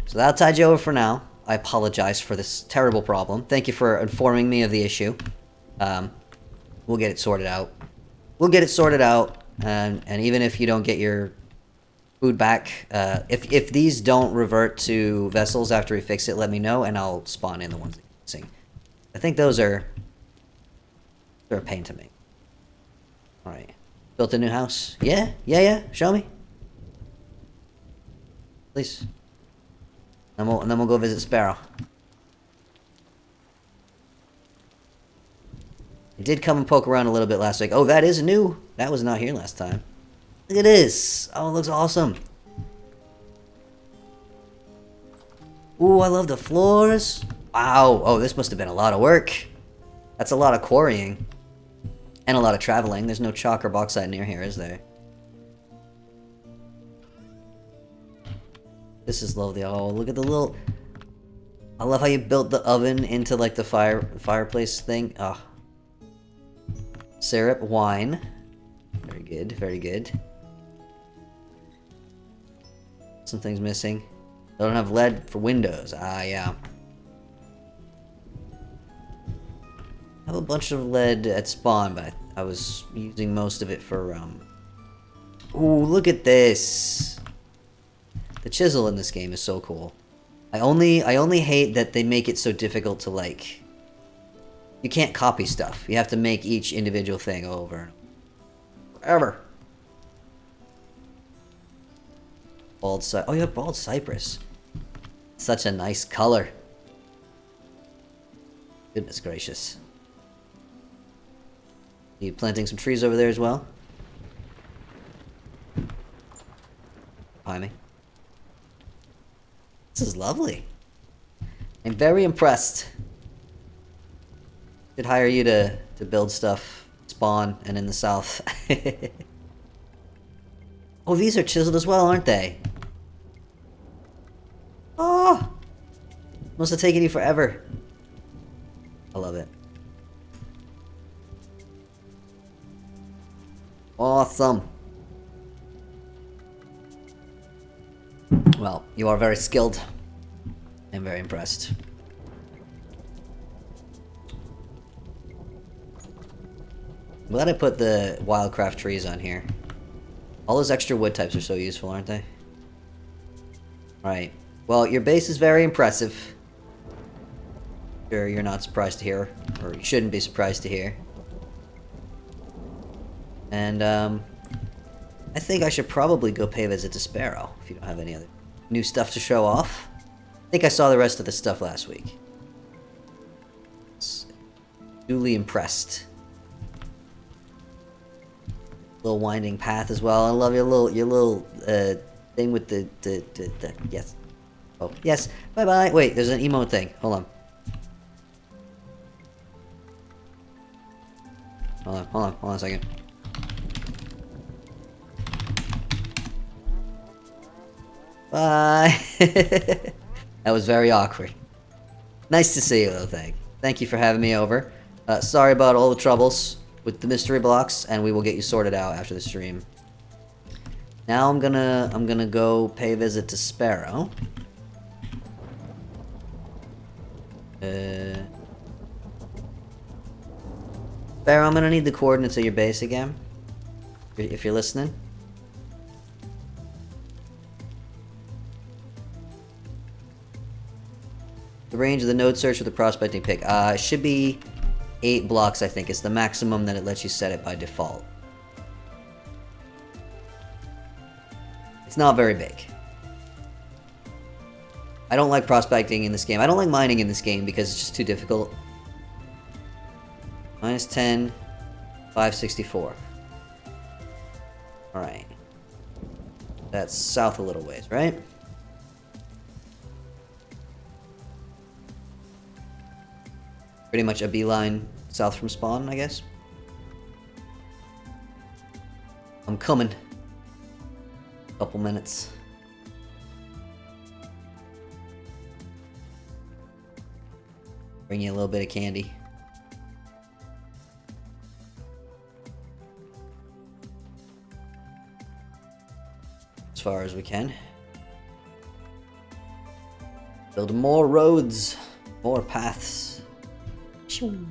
So that'll tide you over for now. I apologize for this terrible problem. Thank you for informing me of the issue. We'll get it sorted out. We'll get it sorted out, and even if you don't get your food back, if these don't revert to vessels after we fix it, let me know, and I'll spawn in the ones that you're missing. I think those are... they're a pain to make. Alright. Built a new house? Yeah? Yeah? Show me. Please. And then we'll go visit Sparrow. I did come and poke around a little bit last week. Oh, that is new. That was not here last time. Look at this. Oh, it looks awesome. Ooh, I love the floors. Wow. Oh, this must have been a lot of work. That's a lot of quarrying. And a lot of traveling. There's no chalk or bauxite near here, is there? This is lovely. Oh, look at the little... I love how you built the oven into, like, the fireplace thing. Oh. Syrup, wine. Very good, very good. Some things missing. I don't have lead for windows. Ah, yeah. I have a bunch of lead at spawn, but I was using most of it for, Ooh, look at this! The chisel in this game is so cool. I only hate that they make it so difficult to, like... You can't copy stuff. You have to make each individual thing over. Forever. Bald cypress. Oh, you have bald cypress. Such a nice color. Goodness gracious. You planting some trees over there as well? Behind me. This is lovely. I'm very impressed. Should hire you to build stuff, spawn, and in the south. Oh, these are chiseled as well, aren't they? Oh! Must have taken you forever. I love it. Awesome. Well, you are very skilled. I'm very impressed. I'm glad I put the wildcraft trees on here. All those extra wood types are so useful, aren't they? Alright. Well, your base is very impressive. Sure, you're not surprised to hear. Or you shouldn't be surprised to hear. And, I think I should probably go pay a visit to Sparrow, if you don't have any other new stuff to show off. I think I saw the rest of the stuff last week. Duly impressed. Little winding path as well. I love your little thing with the yes. Oh yes. Bye bye. Wait, there's an emote thing. Hold on. Hold on a second. Bye. That was very awkward. Nice to see you though, thank you for having me over. Sorry about all the troubles with the mystery blocks, and we will get you sorted out after the stream. Now I'm gonna go pay a visit to Sparrow. Sparrow, I'm gonna need the coordinates of your base again. If you're listening. The range of the node search with the prospecting pick. It should be 8 blocks, I think. It's the maximum that it lets you set it by default. It's not very big. I don't like prospecting in this game. I don't like mining in this game because it's just too difficult. Minus 10, 564. Alright. That's south a little ways, right? Pretty much a beeline south from spawn, I guess. I'm coming. Couple minutes. Bring you a little bit of candy. As far as we can. Build more roads, more paths. Shoo.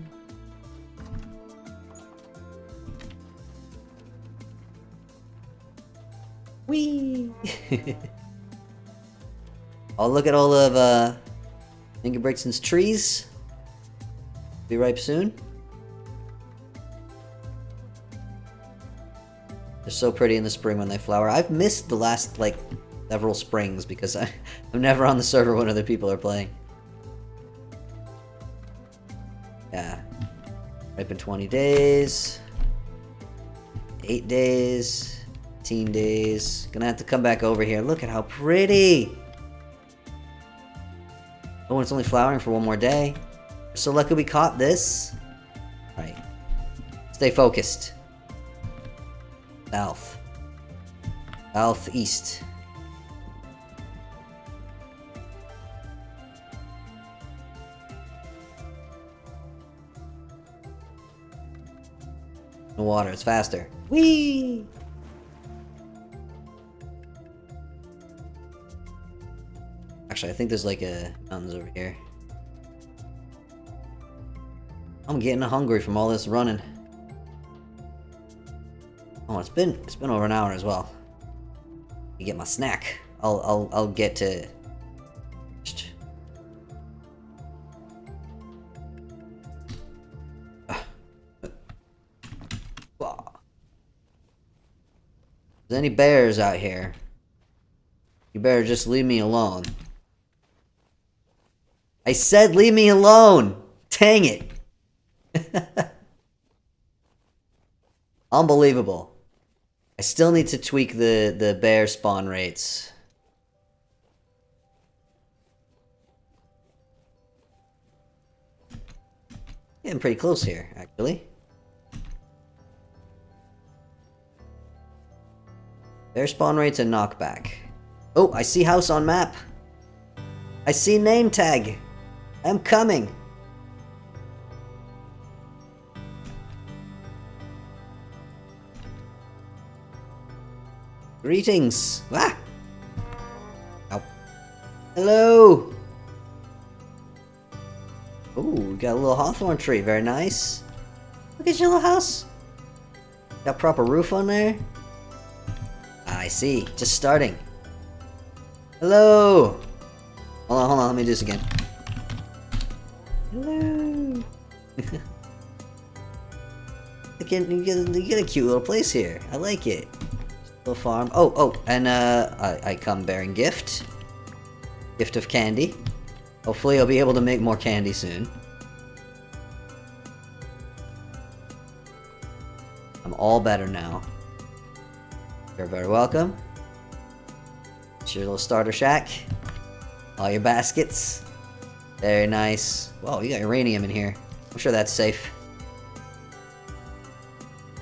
Whee! I'll look at all of Inga Brixton's trees. Be ripe soon. They're so pretty in the spring when they flower. I've missed the last, like, several springs because I'm never on the server when other people are playing. Yeah. Ripe in 20 days. 8 days. 15 days. Gonna have to come back over here. Look at how pretty! Oh, it's only flowering for one more day. So lucky we caught this. Right. Stay focused. South. Southeast. The water, it's faster. Whee! Actually, I think there's like a mountains over here. I'm getting hungry from all this running. Oh, it's been over an hour as well. You get my snack. I'll get to. If there's any bears out here, you better just leave me alone. I said leave me alone! Dang it! Unbelievable. I still need to tweak the bear spawn rates. Getting pretty close here, actually. Bear spawn rates and knockback. Oh, I see house on map. I see name tag. I'm coming. Greetings. Ah! Ow. Hello. Oh, we got a little hawthorn tree. Very nice. Look at your little house. Got proper roof on there. I see. Just starting. Hello. Hold on. Let me do this again. Hello. You get a cute little place here. I like it. Little farm. Oh, and I come bearing gift. Gift of candy. Hopefully I'll be able to make more candy soon. I'm all better now. You're very welcome. It's your little starter shack. All your baskets. Very nice. Whoa, you got uranium in here. I'm sure that's safe.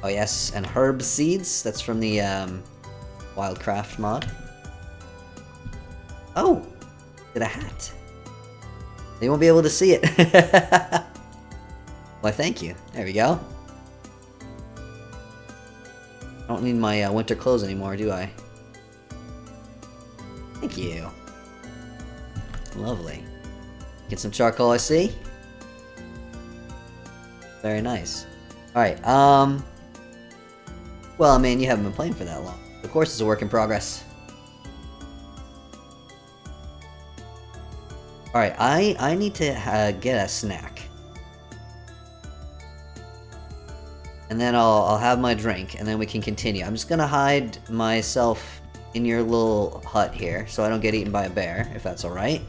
Oh yes, and herb seeds. That's from the Wildcraft mod. Oh! Did a hat. They won't be able to see it. Why, thank you. There we go. I don't need my winter clothes anymore, do I? Thank you. Lovely. Get some charcoal, I see. Very nice. Alright, well, I mean, you haven't been playing for that long. Of course, it's a work in progress. Alright, I need to get a snack. And then I'll have my drink, and then we can continue. I'm just gonna hide myself in your little hut here, so I don't get eaten by a bear, if that's alright.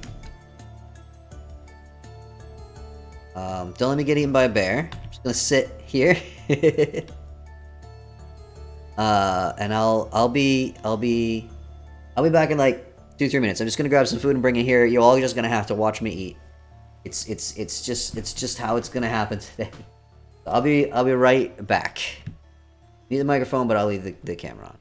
Don't let me get eaten by a bear. I'm just gonna sit here. And I'll be back in like 2-3 minutes. I'm just gonna grab some food and bring it here. You're all just gonna have to watch me eat. It's just how it's gonna happen today. I'll be right back. Need the microphone, but I'll leave the camera on.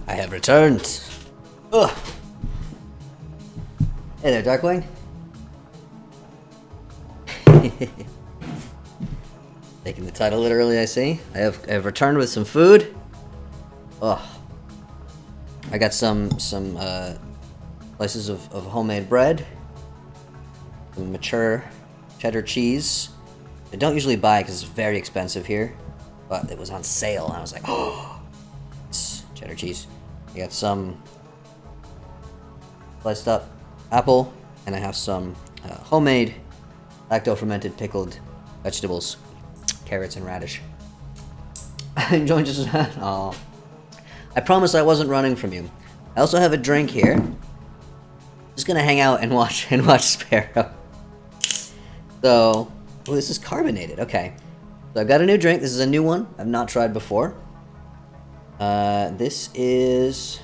I have returned. Ugh. Hey there, Darkwing. Taking the title literally, I see. I have returned with some food. Ugh. I got some slices of homemade bread. Some mature cheddar cheese. I don't usually buy because it's very expensive here, but it was on sale and I was like, oh, it's cheddar cheese. I got some sliced up apple, and I have some homemade lacto-fermented pickled vegetables, carrots and radish. Enjoying just oh. I promised I wasn't running from you. I also have a drink here. Just gonna hang out and watch Sparrow. So, oh, this is carbonated. Okay, so I've got a new drink. This is a new one I've not tried before. This is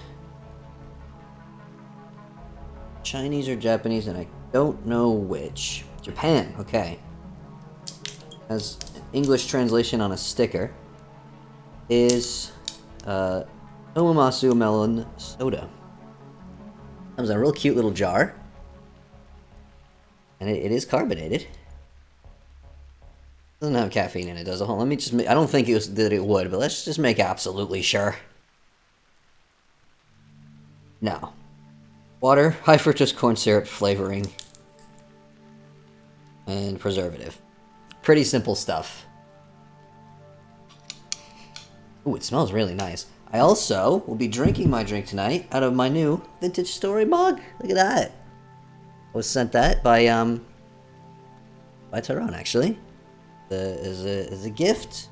Chinese or Japanese, and I don't know which. Japan. Okay. Has an English translation on a sticker. Is Omasu melon soda. Comes in a real cute little jar, and it is carbonated. Doesn't have caffeine in it, does it? Let me just. I don't think that it would, but let's just make absolutely sure. No. Water, high fructose corn syrup flavoring, and preservative. Pretty simple stuff. Ooh, it smells really nice. I also will be drinking my drink tonight out of my new Vintage Story mug. Look at that. I was sent that by Tyrone, actually. As a gift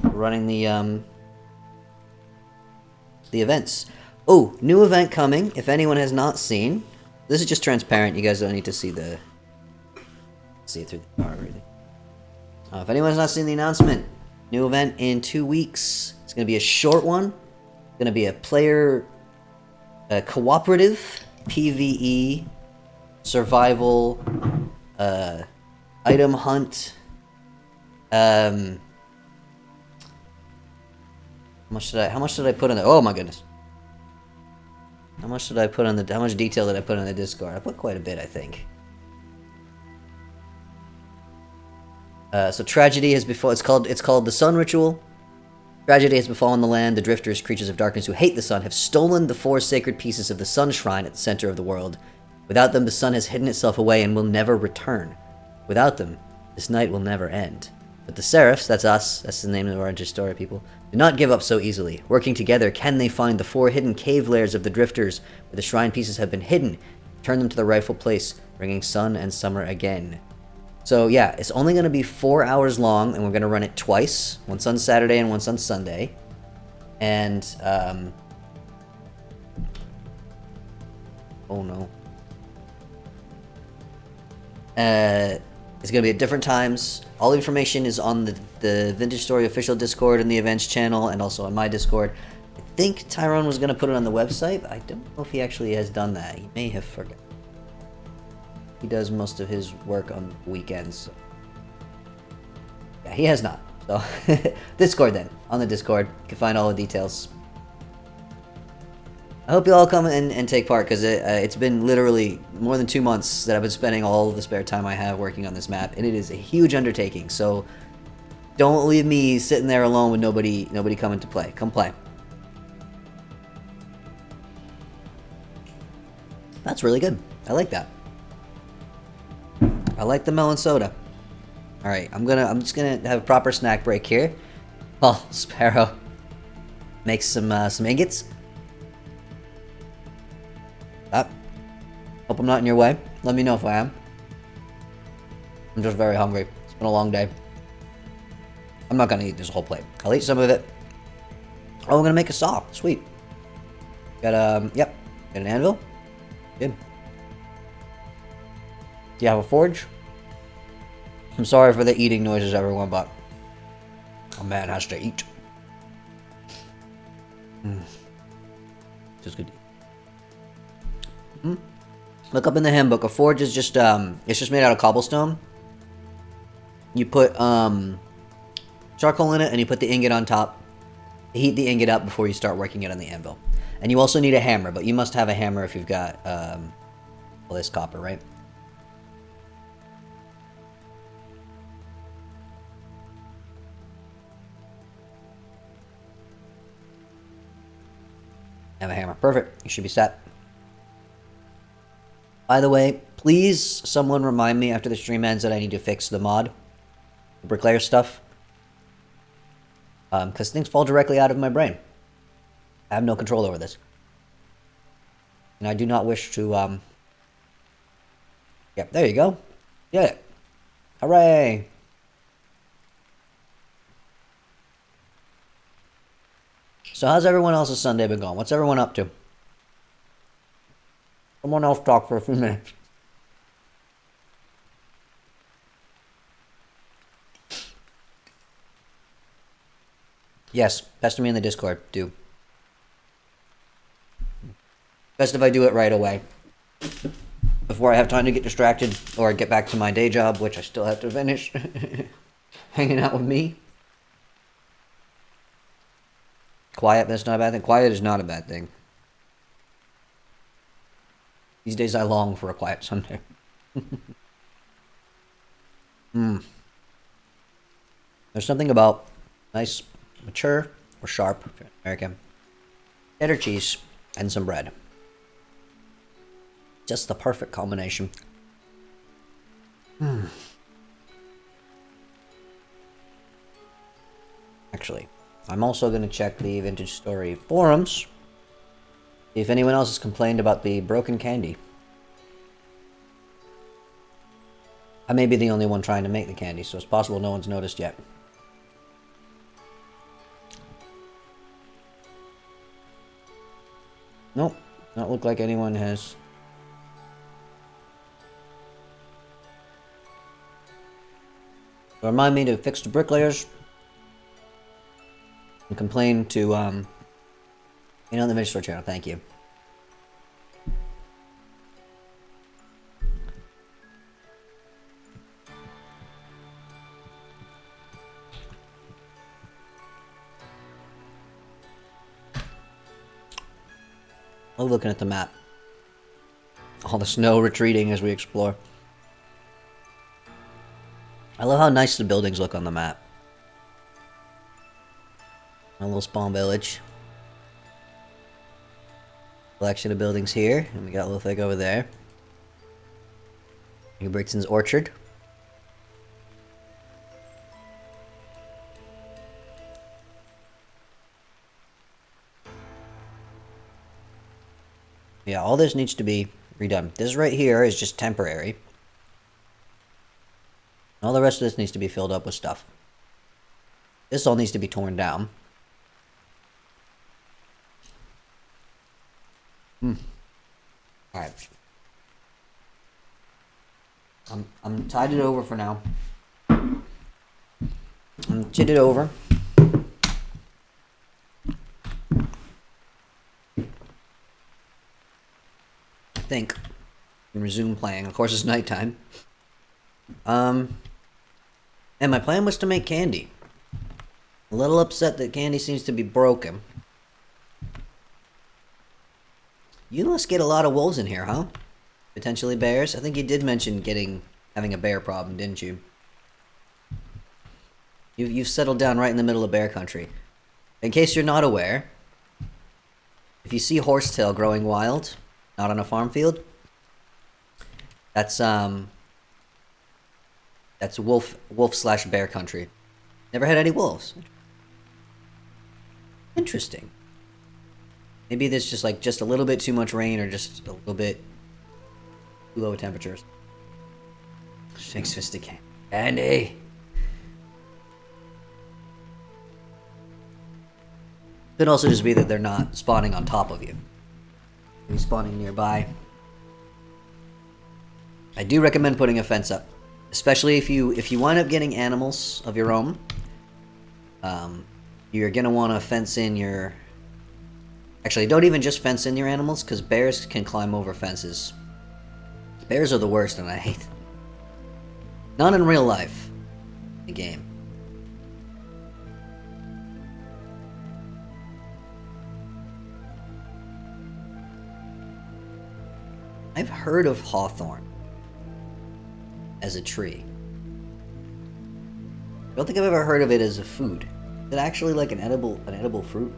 for running the events. Oh, new event coming. If anyone has not seen, this is just transparent. You guys don't need to see it through the car. Really. If anyone has not seen the announcement, new event in 2 weeks. It's going to be a short one. It's going to be a player cooperative PvE survival item hunt. How much did I put in there? Oh my goodness. How much detail did I put on the Discord? I put quite a bit, I think. So tragedy has befallen. It's called the Sun Ritual. Tragedy has befallen the land. The drifters, creatures of darkness who hate the sun, have stolen the 4 sacred pieces of the sun shrine at the center of the world. Without them, the sun has hidden itself away and will never return. Without them, this night will never end. But the Seraphs, that's us, that's the name of our Story people, do not give up so easily. Working together, can they find the 4 hidden cave lairs of the drifters where the shrine pieces have been hidden, turn them to the rightful place, bringing sun and summer again. So yeah, it's only going to be 4 hours long, and we're going to run it twice. Once on Saturday and once on Sunday. And, oh no. It's going to be at different times. All information is on the Vintage Story official Discord and the events channel, and also on my Discord. I think Tyrone was going to put it on the website, but I don't know if he actually has done that. He may have forgotten. He does most of his work on weekends. So. Yeah, he has not. So, Discord then. On the Discord. You can find all the details. I hope you all come and take part, because it's been literally more than 2 months that I've been spending all of the spare time I have working on this map, and it is a huge undertaking, so don't leave me sitting there alone with nobody coming to play. Come play. That's really good. I like that. I like the melon soda. All right, I'm just gonna have a proper snack break here. Oh, Sparrow makes some ingots. Hope I'm not in your way. Let me know if I am. I'm just very hungry. It's been a long day. I'm not gonna eat this whole plate. I'll eat some of it. Oh, we're gonna make a saw. Sweet. Got yep. Got an anvil. Good. Do you have a forge? I'm sorry for the eating noises, everyone, but a man has to eat. Just good. Look up in the handbook. A forge is just it's just made out of cobblestone. You put charcoal in it, and you put the ingot on top. Heat the ingot up before you start working it on the anvil. And you also need a hammer, but you must have a hammer if you've got all this copper, right? Have a hammer. Perfect. You should be set. By the way, please someone remind me after the stream ends that I need to fix the mod. The bricklayer stuff. Because things fall directly out of my brain. I have no control over this. And I do not wish to, Yep, there you go. Get it. Hooray! So how's everyone else's Sunday been going? What's everyone up to? Someone else talk for a few minutes. Yes, pester me in the Discord. Do. Best if I do it right away. Before I have time to get distracted or get back to my day job, which I still have to finish. Hanging out with me. Quiet, that's not a bad thing. Quiet is not a bad thing. These days I long for a quiet Sunday. There's something about nice, mature, or sharp, if you're American, cheddar cheese, and some bread. Just the perfect combination. Actually, I'm also going to check the Vintage Story forums. See if anyone else has complained about the broken candy. I may be the only one trying to make the candy, so it's possible no one's noticed yet. Nope, not look like anyone has. Remind me to fix the bricklayers and complain to on the Vintage Store channel. Thank you. I love looking at the map. All the snow retreating as we explore. I love how nice the buildings look on the map. My little spawn village. Collection of buildings here, and we got Lithwick over there. New Brixton's Orchard. Yeah, all this needs to be redone. This right here is just temporary. All the rest of this needs to be filled up with stuff. This all needs to be torn down. Alright. I'm tied it over for now. I'm chit it over. I think. And resume playing. Of course it's nighttime. And my plan was to make candy. A little upset that candy seems to be broken. You must get a lot of wolves in here, huh? Potentially bears? I think you did mention having a bear problem, didn't you? You've settled down right in the middle of bear country. In case you're not aware, if you see horsetail growing wild, not on a farm field, that's wolf/bear country. Never had any wolves. Interesting. Maybe there's just a little bit too much rain or just a little bit too low temperatures. Thanks, Fistic. Andy! Could also just be that they're not spawning on top of you. Maybe spawning nearby. I do recommend putting a fence up. Especially if you wind up getting animals of your own. You're gonna want to fence in your... Actually, don't even just fence in your animals, because bears can climb over fences. Bears are the worst, and I hate them. Not in real life. The game. I've heard of hawthorn as a tree. I don't think I've ever heard of it as a food. Is it actually like an edible fruit?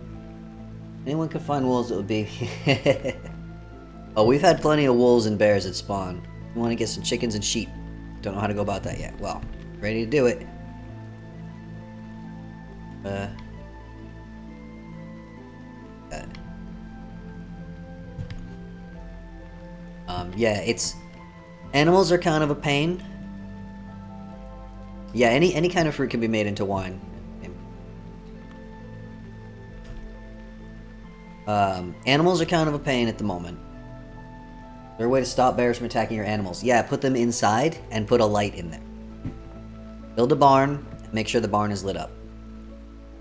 Anyone can find wolves that would be... Oh, we've had plenty of wolves and bears at spawn. We want to get some chickens and sheep. Don't know how to go about that yet. Well, ready to do it. Yeah, animals are kind of a pain. Yeah, any kind of fruit can be made into wine. Animals are kind of a pain at the moment. Is there a way to stop bears from attacking your animals? Yeah, put them inside and put a light in there. Build a barn, and make sure the barn is lit up.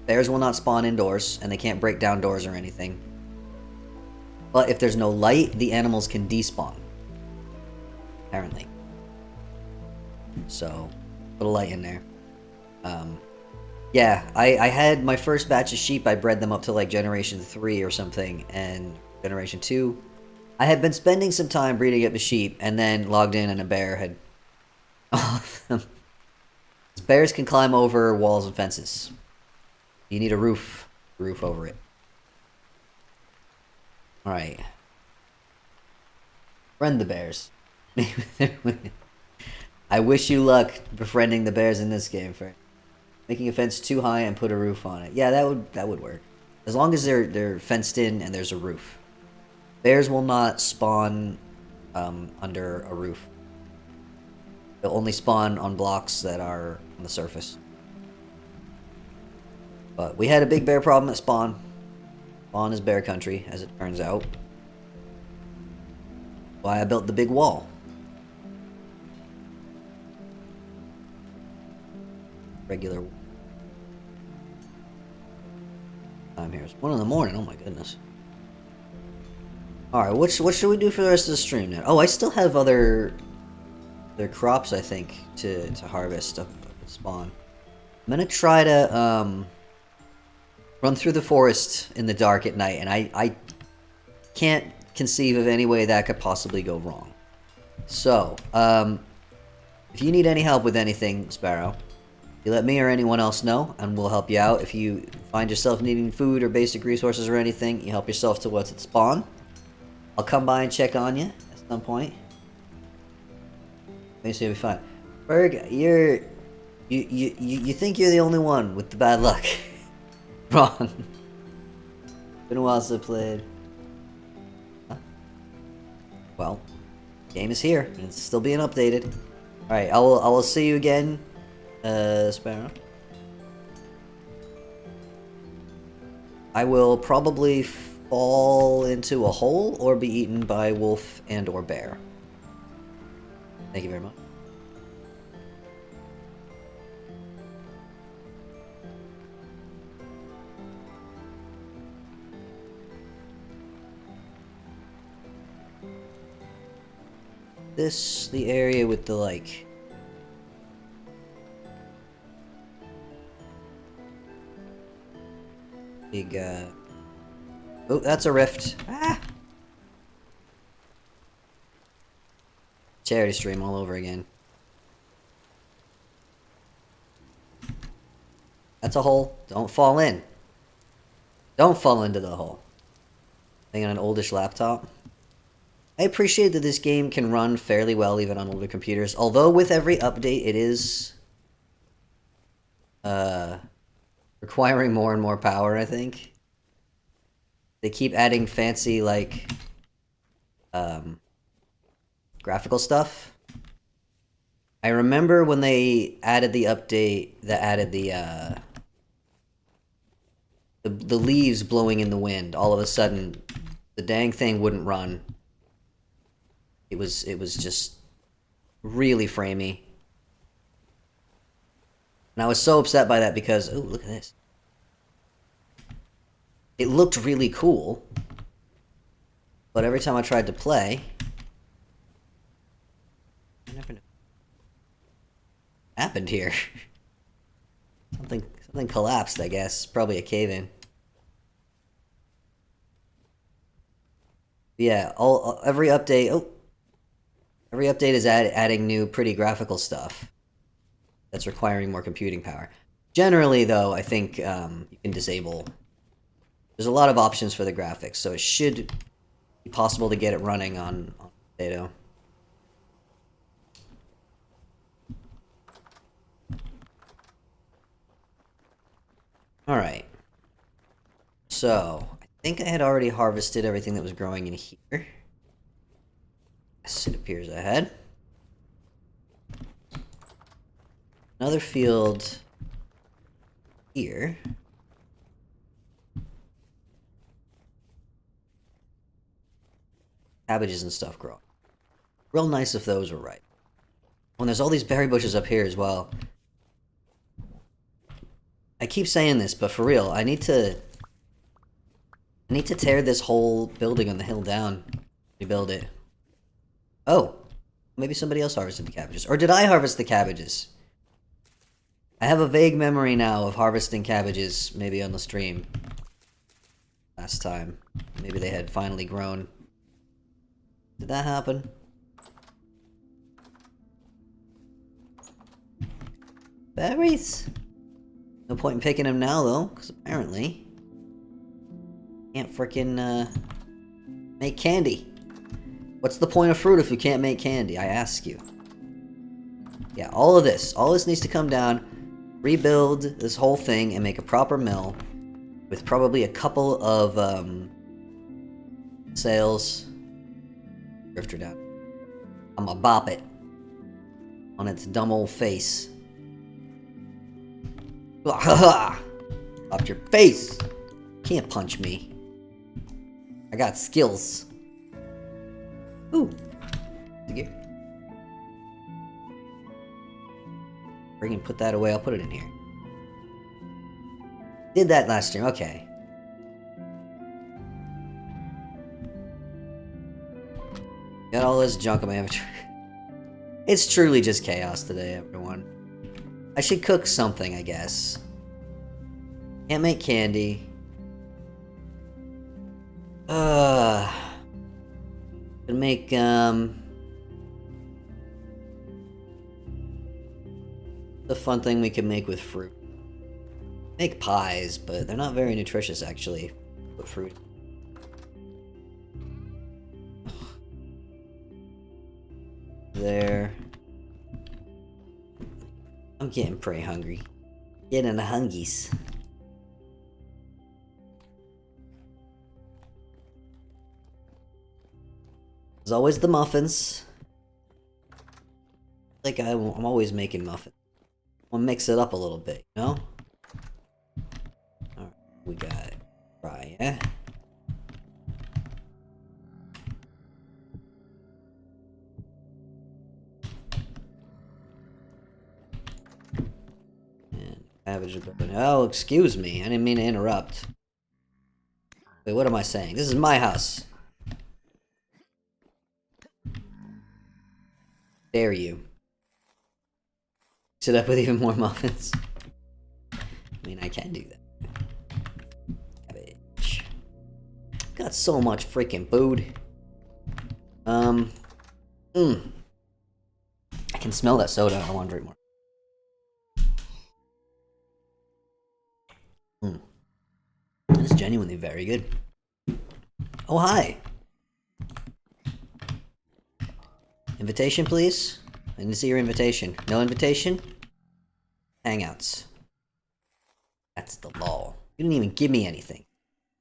Bears will not spawn indoors, and they can't break down doors or anything. But if there's no light, the animals can despawn. Apparently. So, put a light in there. Yeah, I had my first batch of sheep, I bred them up to like generation 3 or something, and generation 2. I had been spending some time breeding up the sheep, and then logged in and a bear had... all of them. Bears can climb over walls and fences. You need a roof over it. Alright. Friend the bears. I wish you luck befriending the bears in this game, Frank. Making a fence too high and put a roof on it. Yeah, that would work. As long as they're fenced in and there's a roof. Bears will not spawn under a roof. They'll only spawn on blocks that are on the surface. But we had a big bear problem at spawn. Spawn is bear country, as it turns out. Why I built the big wall. Regular time here. It's 1 in the morning. Oh my goodness. All right, what should we do for the rest of the stream now? Oh, I still have other crops I think to harvest up at spawn. I'm gonna try to run through the forest in the dark at night, and I can't conceive of any way that could possibly go wrong. So, if you need any help with anything, Sparrow, you let me or anyone else know, and we'll help you out. If you find yourself needing food or basic resources or anything, you help yourself to what's at spawn. I'll come by and check on you at some point. Maybe it'll be fine. Berg, you think you're the only one with the bad luck. Wrong. Been a while since I played. Huh? Well, game is here, and it's still being updated. Alright, I will see you again, Sparrow. I will probably fall into a hole or be eaten by wolf and or bear. Thank you very much. This, the area with the, like... big, oh, that's a rift. Ah! Charity stream all over again. That's a hole. Don't fall in. Don't fall into the hole. Thing on an oldish laptop. I appreciate that this game can run fairly well even on older computers, although with every update it is requiring more and more power, I think. They keep adding fancy, like, graphical stuff. I remember when they added the update that added the leaves blowing in the wind, all of a sudden the dang thing wouldn't run. It was just really framey. And I was so upset by that because, oh, look at this. It looked really cool, but every time I tried to play, I never know what happened here. Something collapsed, I guess. Probably a cave-in. Yeah, every update. Oh, every update is adding new, pretty graphical stuff that's requiring more computing power. Generally, though, I think you can disable. There's a lot of options for the graphics, so it should be possible to get it running on Potato. Alright. So, I think I had already harvested everything that was growing in here. appears ahead. Another field here. Cabbages and stuff grow. Real nice if those were right. When there's all these berry bushes up here as well. I keep saying this, but for real, I need to tear this whole building on the hill down. Rebuild it. Oh, maybe somebody else harvested the cabbages. Or did I harvest the cabbages? I have a vague memory now of harvesting cabbages, maybe on the stream. Last time. Maybe they had finally grown. Did that happen? Berries? No point in picking them now, though, because apparently... can't frickin', make candy. What's the point of fruit if you can't make candy? I ask you. Yeah, all this needs to come down, rebuild this whole thing, and make a proper mill with probably a couple of, sails. Drifter down. I'ma bop it on its dumb old face. Bopped your face! Can't punch me. I got skills. Ooh. The gear. Bring and put that away. I'll put it in here. Did that last stream. Okay. Got all this junk in my inventory. It's truly just chaos today, everyone. I should cook something, I guess. Can't make candy. Could make, the fun thing we can make with fruit. Make pies, but they're not very nutritious, actually, with fruit. There. I'm getting pretty hungry. Getting the hungies. There's always the muffins. Like I'm always making muffins. I'll mix it up a little bit, you know? Alright, we got rye, yeah? And cabbage. Oh, excuse me. I didn't mean to interrupt. Wait, what am I saying? This is my house. Dare you. Sit up with even more muffins. I mean, I can do that. Cabbage. Got so much freaking food. I can smell that soda. I want to drink more. That is genuinely very good. Oh, hi. Invitation, please? I didn't see your invitation. No invitation? Hangouts. That's the law. You didn't even give me anything.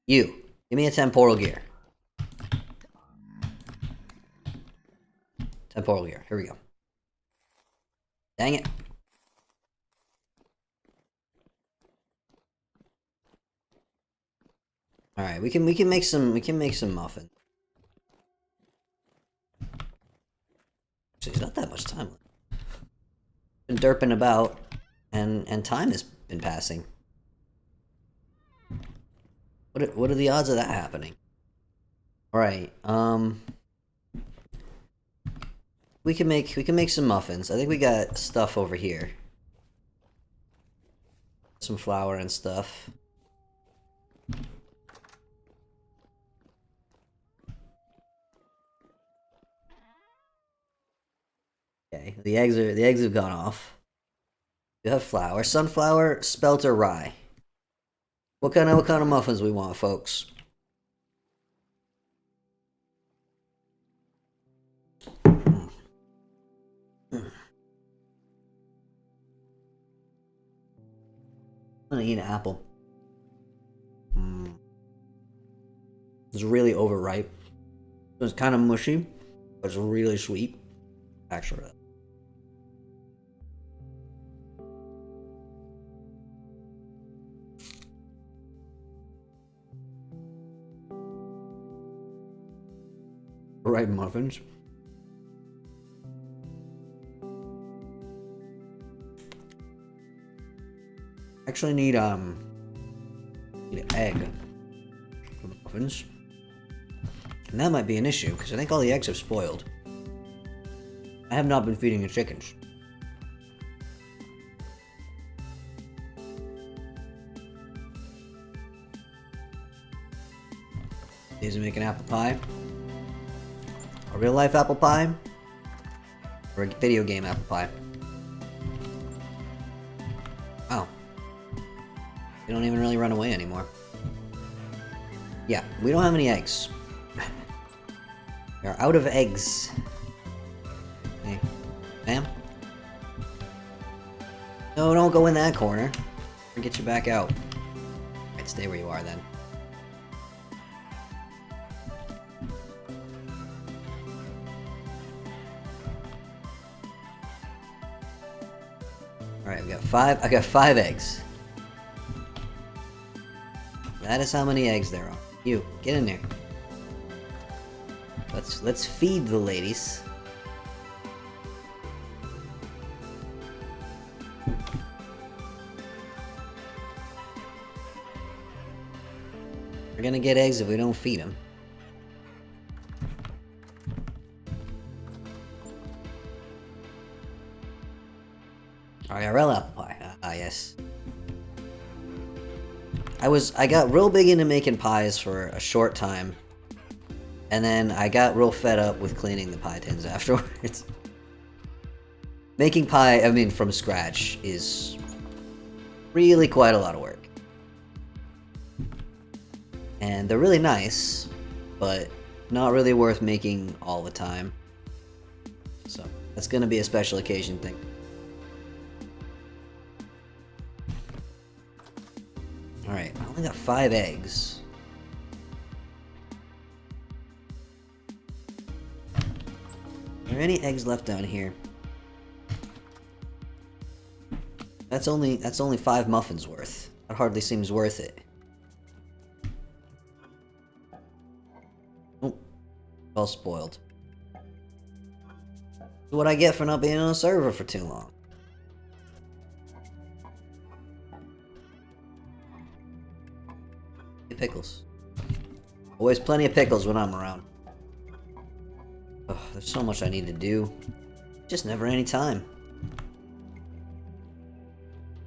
You. Give me a temporal gear. Temporal gear. Here we go. Dang it. Alright, we can make some muffins. Actually, there's not that much time left. Been derping about, and time has been passing. What are the odds of that happening? Alright, we can make some muffins. I think we got stuff over here. Some flour and stuff. Okay, the eggs have gone off. You have flour, sunflower, spelt, or rye. What kind of muffins we want, folks? I'm gonna eat an apple. It's really overripe. So it's kind of mushy. It's really sweet. Actually. Right, muffins. Actually need an egg for the muffins. And that might be an issue, because I think all the eggs have spoiled. I have not been feeding the chickens. Is it making apple pie? A real life apple pie? Or a video game apple pie? Oh. They don't even really run away anymore. Yeah, we don't have any eggs. We are out of eggs. Hey, ma'am? No, don't go in that corner. I'll get you back out. Alright, stay where you are then. Alright, I got 5 eggs. That is how many eggs there are. You, get in there. Let's feed the ladies. We're gonna get eggs if we don't feed them. IRL apple pie. Ah, yes. I got real big into making pies for a short time. And then I got real fed up with cleaning the pie tins afterwards. Making pie, I mean, from scratch is really quite a lot of work. And they're really nice, but not really worth making all the time. So, that's gonna be a special occasion thing. Alright, I only got 5 eggs. Are there any eggs left down here? That's only 5 muffins worth. That hardly seems worth it. Oh, all spoiled. That's what I get for not being on a server for too long. Pickles. Always plenty of pickles when I'm around. Ugh, there's so much I need to do. Just never any time.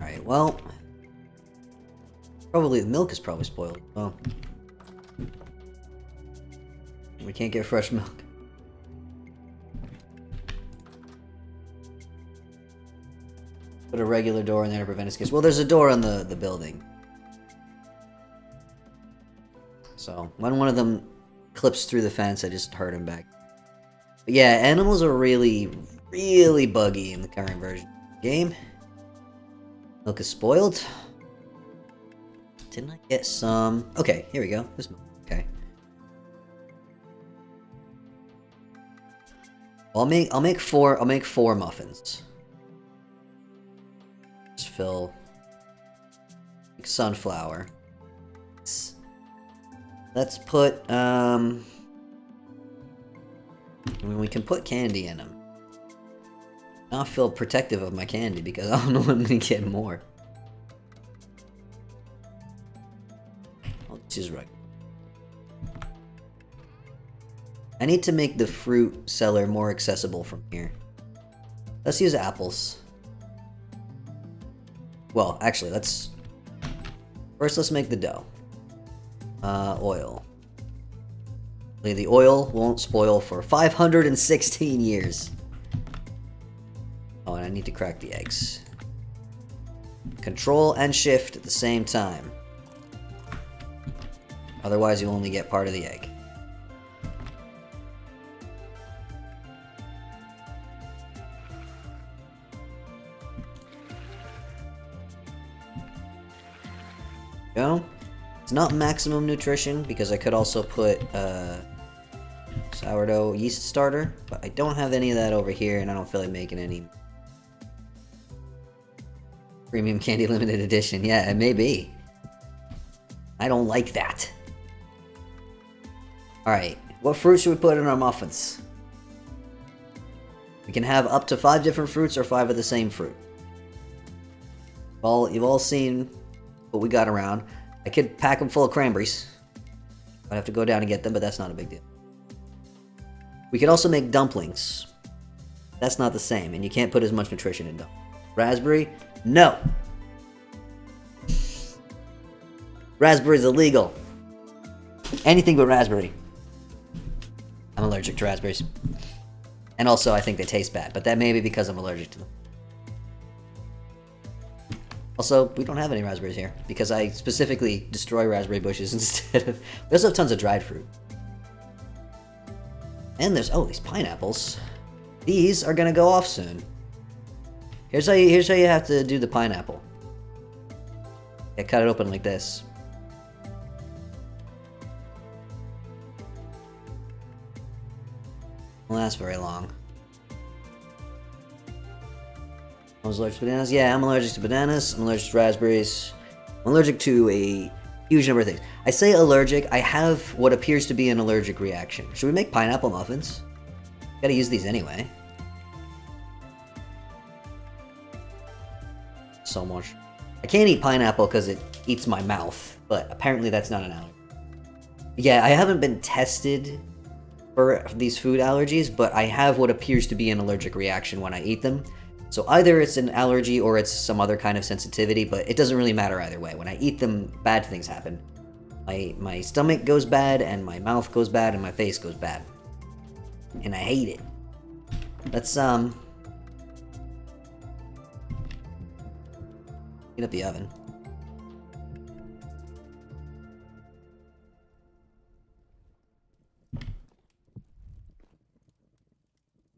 Alright, well... Probably the milk is probably spoiled. Oh. We can't get fresh milk. Put a regular door in there to prevent escapes. Well, there's a door on the building. So, when one of them clips through the fence, I just hurt him back. But yeah, animals are really, really buggy in the current version of the game. Milk is spoiled. Didn't I get some... Okay, here we go. This milk. Okay. Well, I'll make 4 muffins. Just fill... Like sunflower. Let's put, I mean, we can put candy in them. I'll feel protective of my candy because I don't know when I'm gonna get more. Oh, this is right. I need to make the fruit cellar more accessible from here. Let's use apples. Well, actually, first let's make the dough. Oil. The oil won't spoil for 516 years. Oh, and I need to crack the eggs. Control and shift at the same time. Otherwise, you'll only get part of the egg. Go. It's not maximum nutrition because I could also put sourdough yeast starter, but I don't have any of that over here, and I don't feel like making any. Premium candy limited edition. Yeah, it may be. I don't like that. Alright, what fruit should we put in our muffins? We can have up to 5 different fruits or 5 of the same fruit. You've all seen what we got around. I could pack them full of cranberries. I'd have to go down and get them, but that's not a big deal. We could also make dumplings. That's not the same, and you can't put as much nutrition in dumplings. Raspberry? No! Raspberry's illegal. Anything but raspberry. I'm allergic to raspberries. And also, I think they taste bad, but that may be because I'm allergic to them. Also, we don't have any raspberries here, because I specifically destroy raspberry bushes instead of... We also have tons of dried fruit. And there's... Oh, these pineapples. These are gonna go off soon. Here's how you have to do the pineapple. Yeah, cut it open like this. Won't last very long. I was allergic to bananas? Yeah, I'm allergic to bananas, I'm allergic to raspberries. I'm allergic to a huge number of things. I say allergic, I have what appears to be an allergic reaction. Should we make pineapple muffins? Gotta use these anyway. So much. I can't eat pineapple because it eats my mouth, but apparently that's not an allergy. Yeah, I haven't been tested for these food allergies, but I have what appears to be an allergic reaction when I eat them. So either it's an allergy or it's some other kind of sensitivity, but it doesn't really matter either way. When I eat them, bad things happen. My stomach goes bad, and my mouth goes bad, and my face goes bad. And I hate it. Let's, heat up the oven.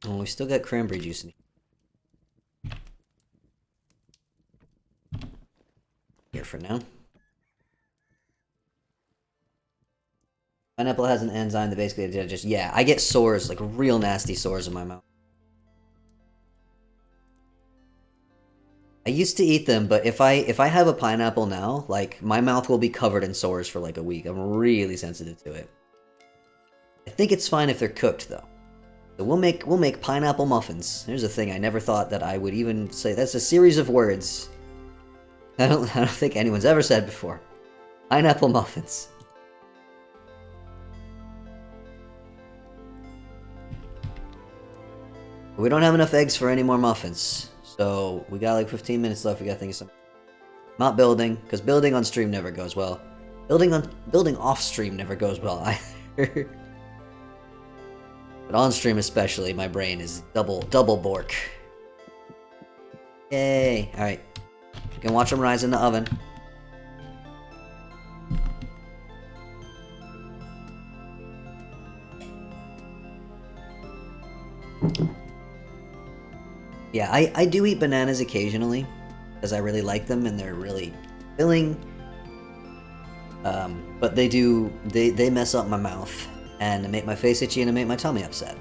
Oh, we still got cranberry juice in here for now. Pineapple has an enzyme that basically just... Yeah, I get sores, like real nasty sores in my mouth. I used to eat them, but if I have a pineapple now, like, my mouth will be covered in sores for like a week. I'm really sensitive to it. I think it's fine if they're cooked, though. So we'll make pineapple muffins. Here's a thing I never thought that I would even say. That's a series of words I don't think anyone's ever said before. Pineapple muffins. We don't have enough eggs for any more muffins. So we got like 15 minutes left. We gotta think of something. Not building, because building on stream never goes well. Building off stream never goes well either. But on stream especially, my brain is double bork. Yay! Alright. You can watch them rise in the oven. Yeah, I do eat bananas occasionally, because I really like them and they're really filling. But they mess up my mouth, and they make my face itchy and they make my tummy upset.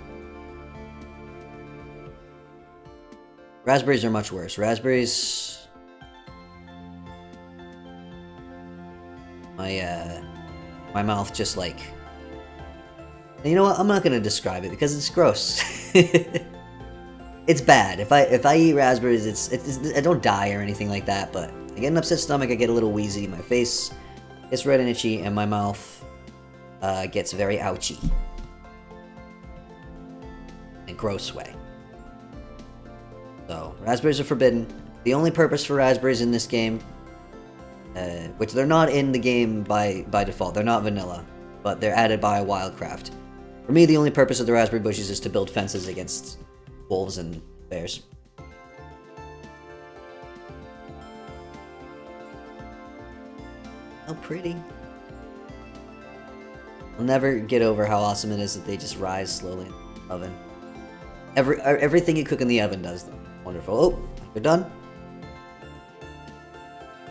Raspberries are much worse. Raspberries... My mouth just like... You know what? I'm not gonna describe it because it's gross. It's bad. If I eat raspberries, I don't die or anything like that, but I get an upset stomach, I get a little wheezy, my face gets red and itchy, and my mouth gets very ouchy. In a gross way. So, raspberries are forbidden. The only purpose for raspberries in this game, which they're not in the game by default, they're not vanilla, but they're added by Wildcraft. For me, the only purpose of the raspberry bushes is to build fences against wolves and bears. How pretty. I'll never get over how awesome it is that they just rise slowly in the oven. Everything you cook in the oven does them. Wonderful. Oh, they're done.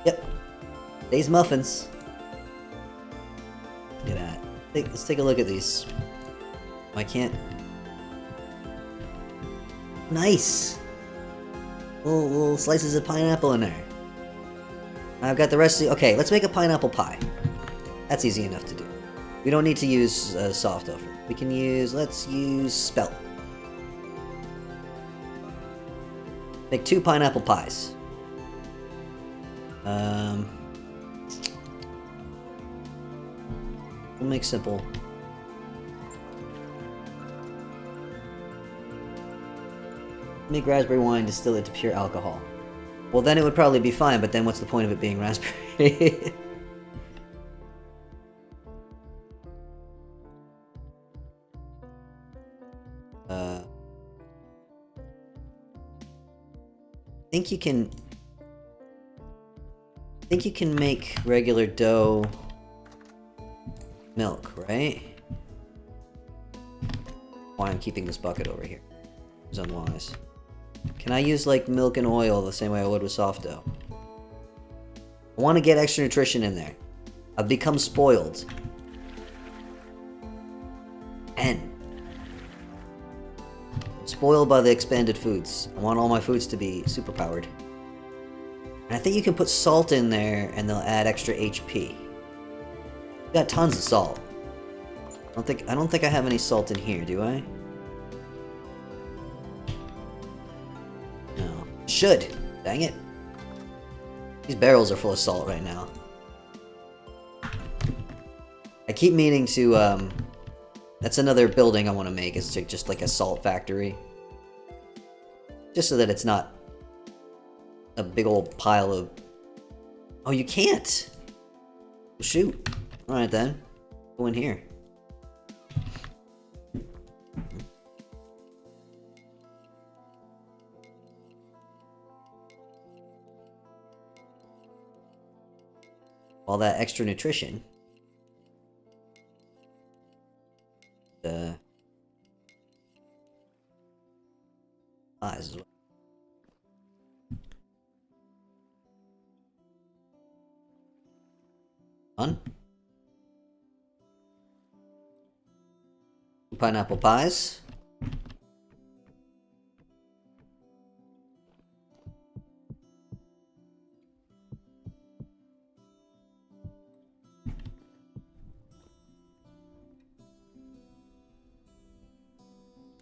Yep. These muffins. Look at that. Let's take a look at these. I can't... Nice! Little slices of pineapple in there. I've got the rest of the... Okay, let's make a pineapple pie. That's easy enough to do. We don't need to use soft dough. We can use... Let's use spelt. Make 2 pineapple pies. We'll make simple. Make raspberry wine, distill it to pure alcohol. Well, then it would probably be fine, but then what's the point of it being raspberry? I think you can make regular dough milk, right? Why I'm keeping this bucket over here. It's unwise. Can I use like milk and oil the same way I would with soft dough? I want to get extra nutrition in there. I've become spoiled. And spoiled by the expanded foods. I want all my foods to be superpowered. And I think you can put salt in there and they'll add extra HP. Got tons of salt. I don't think I have any salt in here, do I? No. Should. Dang it. These barrels are full of salt right now. I keep meaning to, that's another building I want to make, is just like a salt factory. Just so that it's not a big old pile of... Oh, you can't! Shoot. Alright then. Go in here. All that extra nutrition. Eyes as well. Fun. Pineapple pies.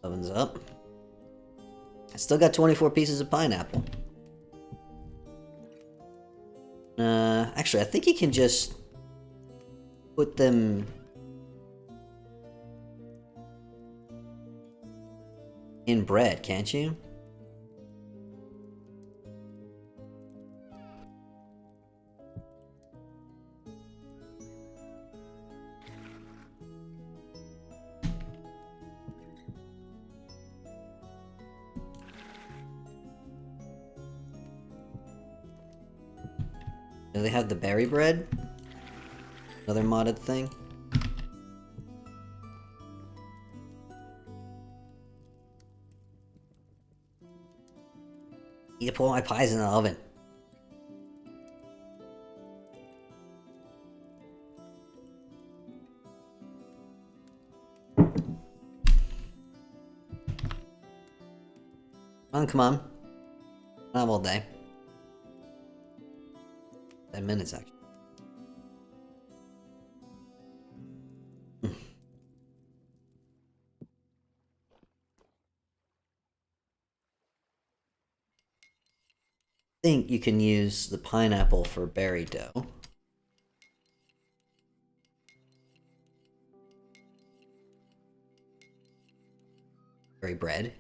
Oven's up. I still got 24 pieces of pineapple. Actually, I think you can just put them in bread, can't you? Do they have the berry bread? Another modded thing? Need to put all my pies in the oven. Come on. Not all day. 10 minutes, actually. I think you can use the pineapple for berry dough. Berry bread.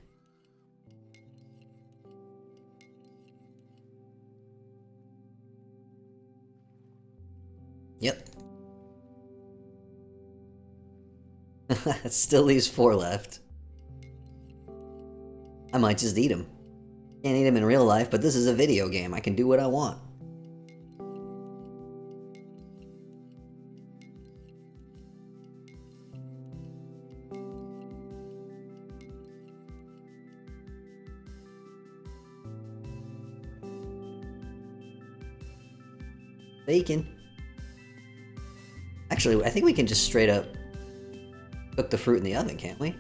Yep. It still leaves 4 left. I might just eat them. Can't eat them in real life, but this is a video game. I can do what I want. Bacon. Actually, I think we can just straight up cook the fruit in the oven, can't we?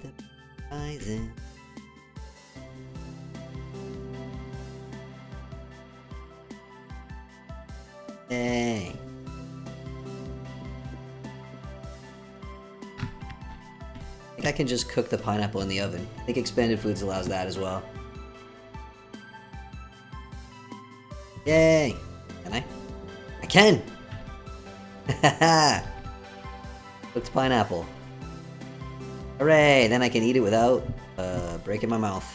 Get the pies in. Hey. I think I can just cook the pineapple in the oven. I think Expanded Foods allows that as well. Yay! Can I? I can! Haha! Cooked pineapple. Hooray! Then I can eat it without breaking my mouth.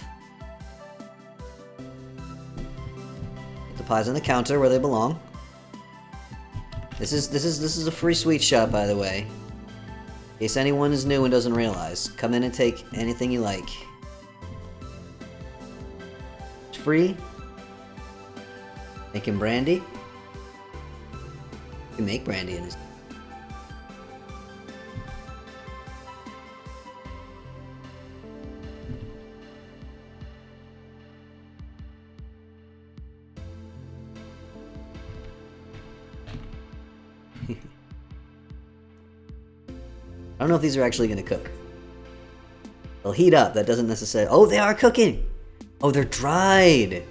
Put the pies on the counter where they belong. This is a free sweet shop, by the way. In case anyone is new and doesn't realize, come in and take anything you like. It's free. Making brandy. You can make brandy in this. I don't know if these are actually going to cook. They'll heat up. That doesn't necessarily... Oh, they are cooking! Oh, they're dried!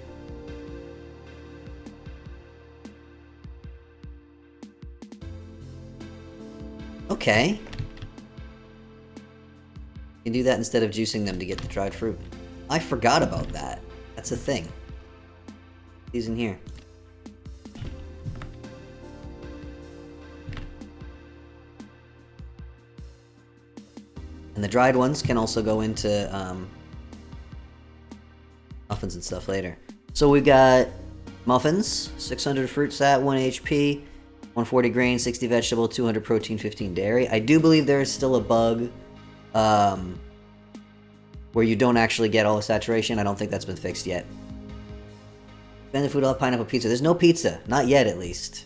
Okay. You can do that instead of juicing them to get the dried fruit. I forgot about that. That's a thing. These in here. And the dried ones can also go into muffins and stuff later. So we've got muffins, 600 fruit sat, 1 HP, 140 grain, 60 vegetable, 200 protein, 15 dairy. I do believe there is still a bug where you don't actually get all the saturation. I don't think that's been fixed yet. Expanded Food will have pineapple pizza. There's no pizza. Not yet, at least.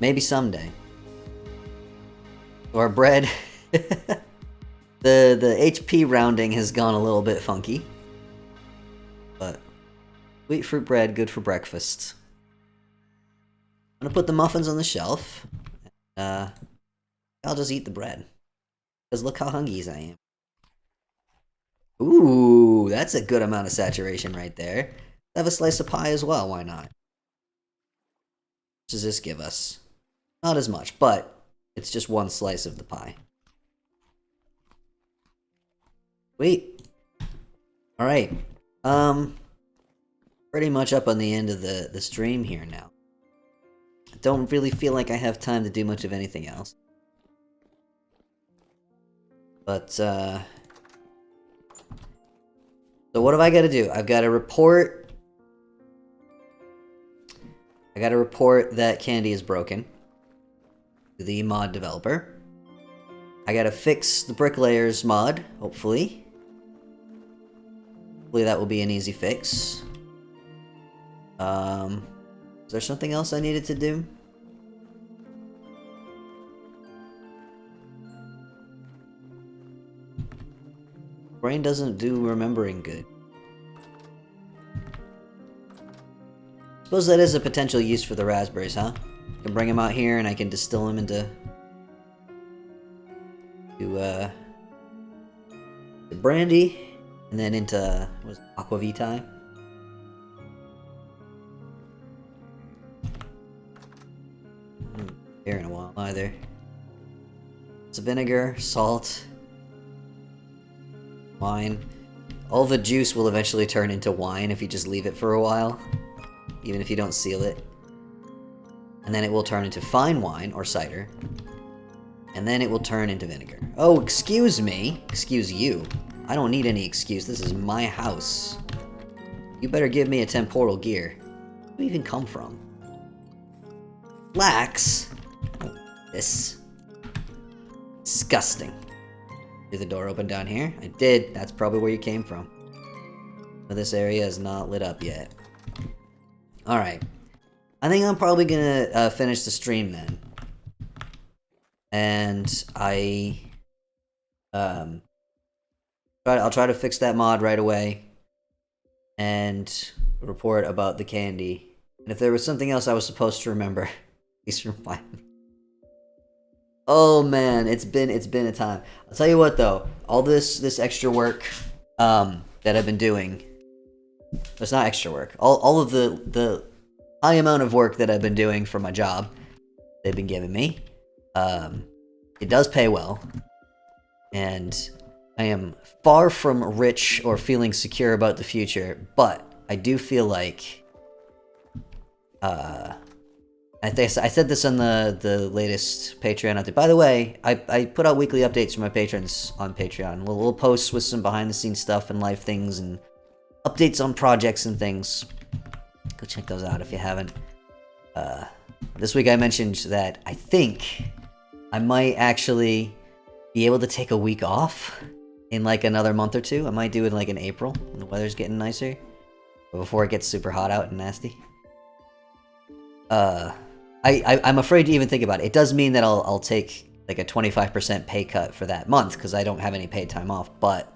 Maybe someday. Or bread. The HP rounding has gone a little bit funky. But sweet fruit bread, good for breakfast. I'm gonna put the muffins on the shelf. I'll just eat the bread. Because look how hungry I am. Ooh, that's a good amount of saturation right there. Have a slice of pie as well, why not? What does this give us? Not as much, but it's just one slice of the pie. Wait. Alright. Pretty much up on the end of the stream here now. I don't really feel like I have time to do much of anything else. But, so what have I got to do? I've got to report... I got to report that Candy is broken to the mod developer. I got to fix the Bricklayers mod, hopefully. Hopefully that will be an easy fix. Is there something else I needed to do? Brain doesn't do remembering good. Suppose that is a potential use for the raspberries, huh? I can bring them out here and I can distill them into... the brandy. And then into... what was it? Aquavitae? Here in a while either. It's vinegar, salt, wine. All the juice will eventually turn into wine if you just leave it for a while, even if you don't seal it. And then it will turn into fine wine or cider. And then it will turn into vinegar. Oh, excuse me. Excuse you. I don't need any excuse. This is my house. You better give me a temporal gear. Where do you even come from? Flax? This. Disgusting. Did the door open down here? I did. That's probably where you came from. But this area is not lit up yet. Alright. I think I'm probably gonna finish the stream then. And I'll try to fix that mod right away. And report about the candy And if there was something else I was supposed to remember, please remind me. Oh man, it's been a time. I'll tell you what though, all this extra work that I've been doing. It's not extra work. All of the high amount of work that I've been doing for my job, they've been giving me. It does pay well, and I am far from rich or feeling secure about the future, but I do feel like I said this on the latest Patreon update. By the way, I put out weekly updates for my patrons on Patreon. Little posts with some behind the scenes stuff and life things and updates on projects and things. Go check those out if you haven't. This week I mentioned that I think I might actually be able to take a week off in like another month or two. I might do it like in April when the weather's getting nicer, but before it gets super hot out and nasty. I'm afraid to even think about it. It does mean that I'll take like a 25% pay cut for that month because I don't have any paid time off, but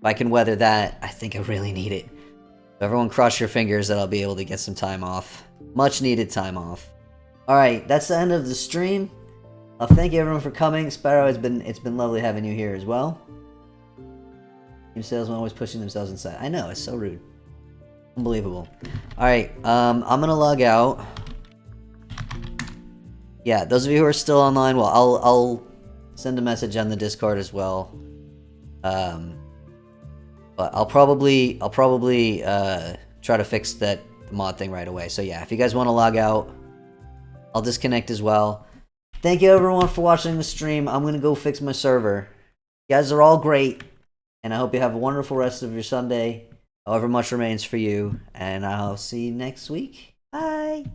if I can weather that, I think I really need it. So everyone cross your fingers that I'll be able to get some time off. Much needed time off. Alright, that's the end of the stream. Thank you everyone for coming. Sparrow, it's been lovely having you here as well. Team salesmen always pushing themselves inside. I know, it's so rude. Unbelievable. Alright, I'm gonna log out. Yeah, those of you who are still online, well, I'll send a message on the Discord as well. But I'll probably try to fix that mod thing right away. So yeah, if you guys want to log out, I'll disconnect as well. Thank you everyone for watching the stream. I'm gonna go fix my server. You guys are all great, and I hope you have a wonderful rest of your Sunday, however much remains for you, and I'll see you next week. Bye!